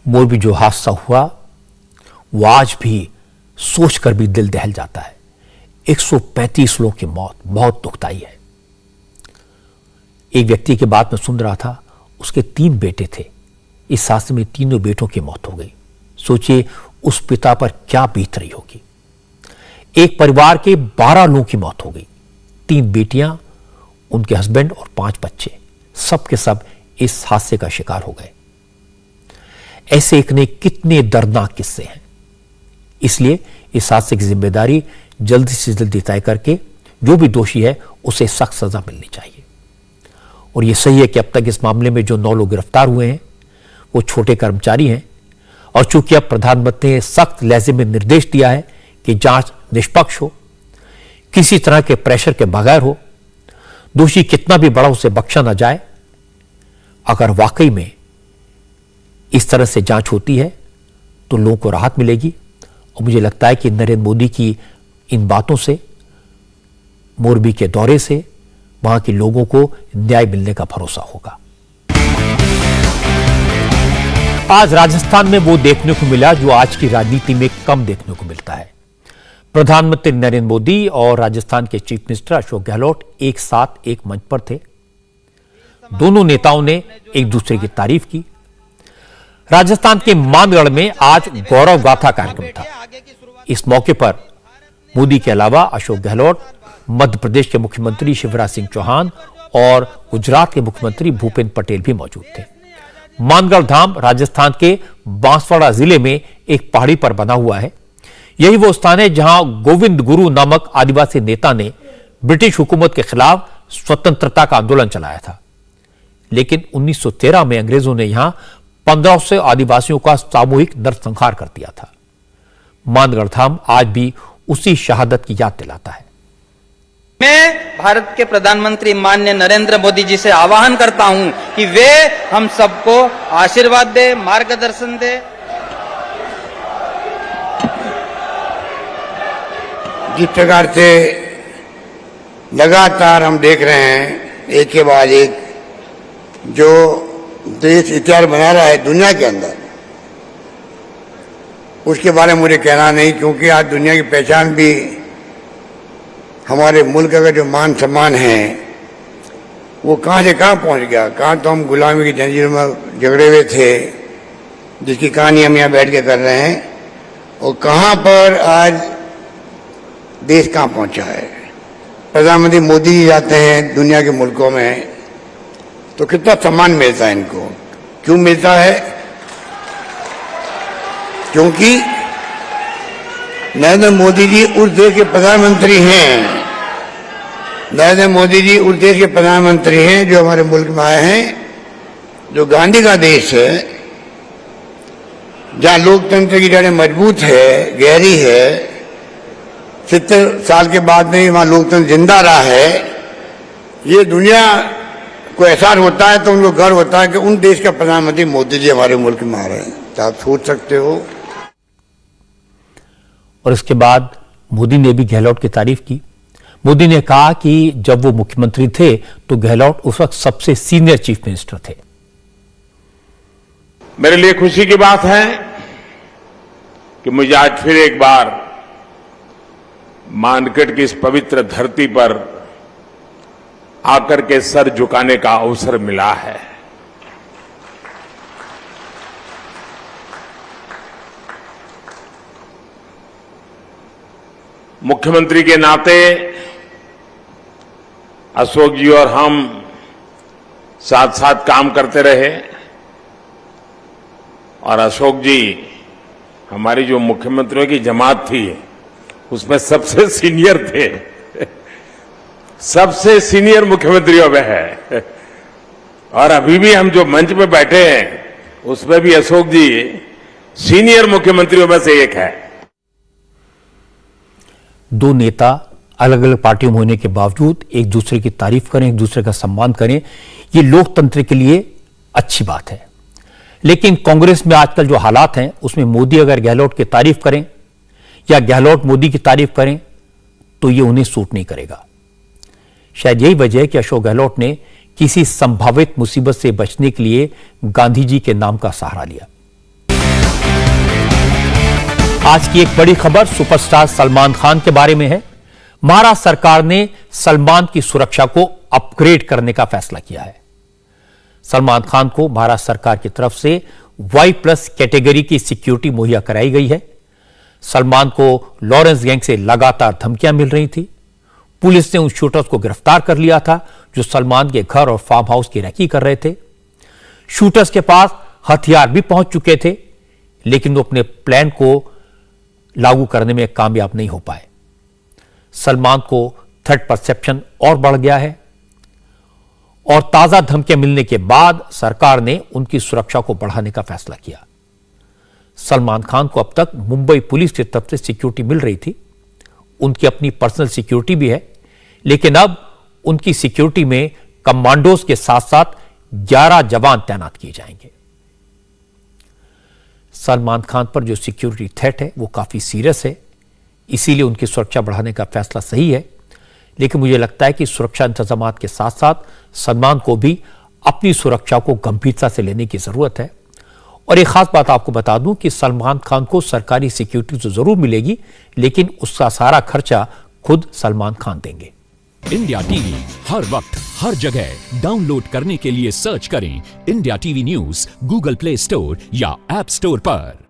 मोरबी जो हादसा हुआ वो आज भी सोचकर भी दिल दहल जाता है। 135 लोगों की मौत बहुत दुखदाई है। एक व्यक्ति की बात मैं सुन रहा था, उसके 3 बेटे थे। इस हादसे में तीनों बेटों की मौत हो गई। सोचिए उस पिता पर क्या बीत रही होगी। एक परिवार के 12 लोगों की मौत हो गई, 3 बेटियां, उनके हस्बैंड और 5 बच्चे, सब के सब इस हादसे का शिकार हो गए। ऐसे एक ने कितने दर्दनाक किस्से हैं। इसलिए इस हादसे की जिम्मेदारी जल्दी से जल्दी तय करके जो भी दोषी है उसे सख्त सजा मिलनी चाहिए। और यह सही है कि अब तक इस मामले में जो 9 लोग गिरफ्तार हुए हैं वो छोटे कर्मचारी हैं। और चूंकि अब प्रधानमंत्री ने सख्त लहजे में निर्देश दिया है कि जांच निष्पक्ष हो, किसी तरह के प्रेशर के बगैर हो, दोषी कितना भी बड़ा उसे बख्शा ना जाए। अगर वाकई में इस तरह से जांच होती है तो लोगों को राहत मिलेगी। और मुझे लगता है कि नरेंद्र मोदी की इन बातों से, मोरबी के दौरे से वहां के लोगों को न्याय मिलने का भरोसा होगा। आज राजस्थान में वो देखने को मिला जो आज की राजनीति में कम देखने को मिलता है। प्रधानमंत्री नरेंद्र मोदी और राजस्थान के चीफ मिनिस्टर अशोक गहलोत एक साथ एक मंच पर थे। दोनों नेताओं ने एक दूसरे की तारीफ की। राजस्थान के मानगढ़ में आज गौरव गाथा कार्यक्रम था। इस मौके पर मोदी के अलावा अशोक गहलोत, मध्य प्रदेश के मुख्यमंत्री शिवराज सिंह चौहान और गुजरात के मुख्यमंत्री भूपेंद्र पटेल भी मौजूद थे। मानगढ़ धाम राजस्थान के बांसवाड़ा जिले में एक पहाड़ी पर बना हुआ है। यही वो स्थान है जहां गोविंद गुरु नामक आदिवासी नेता ने ब्रिटिश हुकूमत के खिलाफ स्वतंत्रता का आंदोलन चलाया था। लेकिन 1913 में अंग्रेजों ने यहां 1500 आदिवासियों का सामूहिक नरसंहार कर दिया था। मानगढ़ धाम आज भी उसी शहादत की याद दिलाता है। मैं भारत के प्रधानमंत्री माननीय नरेंद्र मोदी जी से आह्वान करता हूं कि वे हम सबको आशीर्वाद दे, मार्गदर्शन दे। जिस प्रकार से लगातार हम देख रहे हैं एक के बाद एक जो देश इतिहास बना रहा है दुनिया के अंदर, उसके बारे में मुझे कहना नहीं, क्योंकि आज दुनिया की पहचान भी हमारे मुल्क का जो मान सम्मान है वो कहाँ से कहाँ पहुँच गया। कहाँ तो हम गुलामी की जंजीरों में झगड़े हुए थे, जिसकी कहानी हम यहाँ बैठ के कर रहे हैं, और कहाँ पर आज देश कहाँ पहुँचा है। प्रधानमंत्री मोदी जी जाते हैं दुनिया के मुल्कों में तो कितना सम्मान मिलता है इनको। क्यों मिलता है? क्योंकि नरेंद्र मोदी जी उस देश के प्रधानमंत्री हैं। नरेंद्र मोदी जी उस देश के प्रधानमंत्री हैं जो हमारे मुल्क में आए हैं, जो गांधी का देश है, जहां लोकतंत्र की जड़ें मजबूत है, गहरी है। 70 साल के बाद में वहां लोकतंत्र जिंदा रहा है। ये दुनिया को एहसास होता है तो उनको गर्व होता है कि उन देश का प्रधानमंत्री मोदी जी हमारे मुल्क में आ रहे हैं। तो आप सोच सकते हो। और इसके बाद मोदी ने भी गहलोत की तारीफ की। मोदी ने कहा कि जब वो मुख्यमंत्री थे तो गहलोत उस वक्त सबसे सीनियर चीफ मिनिस्टर थे। मेरे लिए खुशी की बात है कि मुझे आज फिर एक बार मानगढ़ की इस पवित्र धरती पर आकर के सर झुकाने का अवसर मिला है। मुख्यमंत्री के नाते अशोक जी और हम साथ साथ काम करते रहे और अशोक जी हमारी जो मुख्यमंत्रियों की जमात थी उसमें सबसे सीनियर थे, सबसे सीनियर मुख्यमंत्रियों में है। और अभी भी हम जो मंच में बैठे हैं उसमें भी अशोक जी सीनियर मुख्यमंत्रियों में से एक है। दो नेता अलग अलग पार्टियों में होने के बावजूद एक दूसरे की तारीफ करें, एक दूसरे का सम्मान करें, ये लोकतंत्र के लिए अच्छी बात है। लेकिन कांग्रेस में आजकल जो हालात हैं उसमें मोदी अगर गहलोत की तारीफ करें या गहलोत मोदी की तारीफ करें तो ये उन्हें सूट नहीं करेगा। शायद यही वजह है कि अशोक गहलोत ने किसी संभावित मुसीबत से बचने के लिए गांधी जी के नाम का सहारा लिया। आज की एक बड़ी खबर सुपरस्टार सलमान खान के बारे में है। महाराष्ट्र सरकार ने सलमान की सुरक्षा को अपग्रेड करने का फैसला किया है। सलमान खान को महाराष्ट्र सरकार की तरफ से Y+ कैटेगरी की सिक्योरिटी मुहैया कराई गई है। सलमान को लॉरेंस गैंग से लगातार धमकियां मिल रही थी। पुलिस ने उन शूटर्स को गिरफ्तार कर लिया था जो सलमान के घर और फार्म हाउस की रेकी कर रहे थे। शूटर्स के पास हथियार भी पहुंच चुके थे, लेकिन वो अपने प्लान को लागू करने में कामयाब नहीं हो पाए। सलमान को थ्रेट परसेप्शन और बढ़ गया है और ताजा धमकियां मिलने के बाद सरकार ने उनकी सुरक्षा को बढ़ाने का फैसला किया। सलमान खान को अब तक मुंबई पुलिस की तरफ से सिक्योरिटी मिल रही थी, उनकी अपनी पर्सनल सिक्योरिटी भी है, लेकिन अब उनकी सिक्योरिटी में कमांडोज के साथ साथ 11 जवान तैनात किए जाएंगे। सलमान खान पर जो सिक्योरिटी थ्रेट है वो काफी सीरियस है, इसीलिए उनकी सुरक्षा बढ़ाने का फैसला सही है। लेकिन मुझे लगता है कि सुरक्षा इंतजामात के साथ साथ सलमान को भी अपनी सुरक्षा को गंभीरता से लेने की जरूरत है। और एक खास बात आपको बता दूं कि सलमान खान को सरकारी सिक्योरिटी तो जरूर मिलेगी, लेकिन उसका सारा खर्चा खुद सलमान खान देंगे। इंडिया टीवी हर वक्त हर जगह डाउनलोड करने के लिए सर्च करें India TV news Google play store या ऐप स्टोर पर।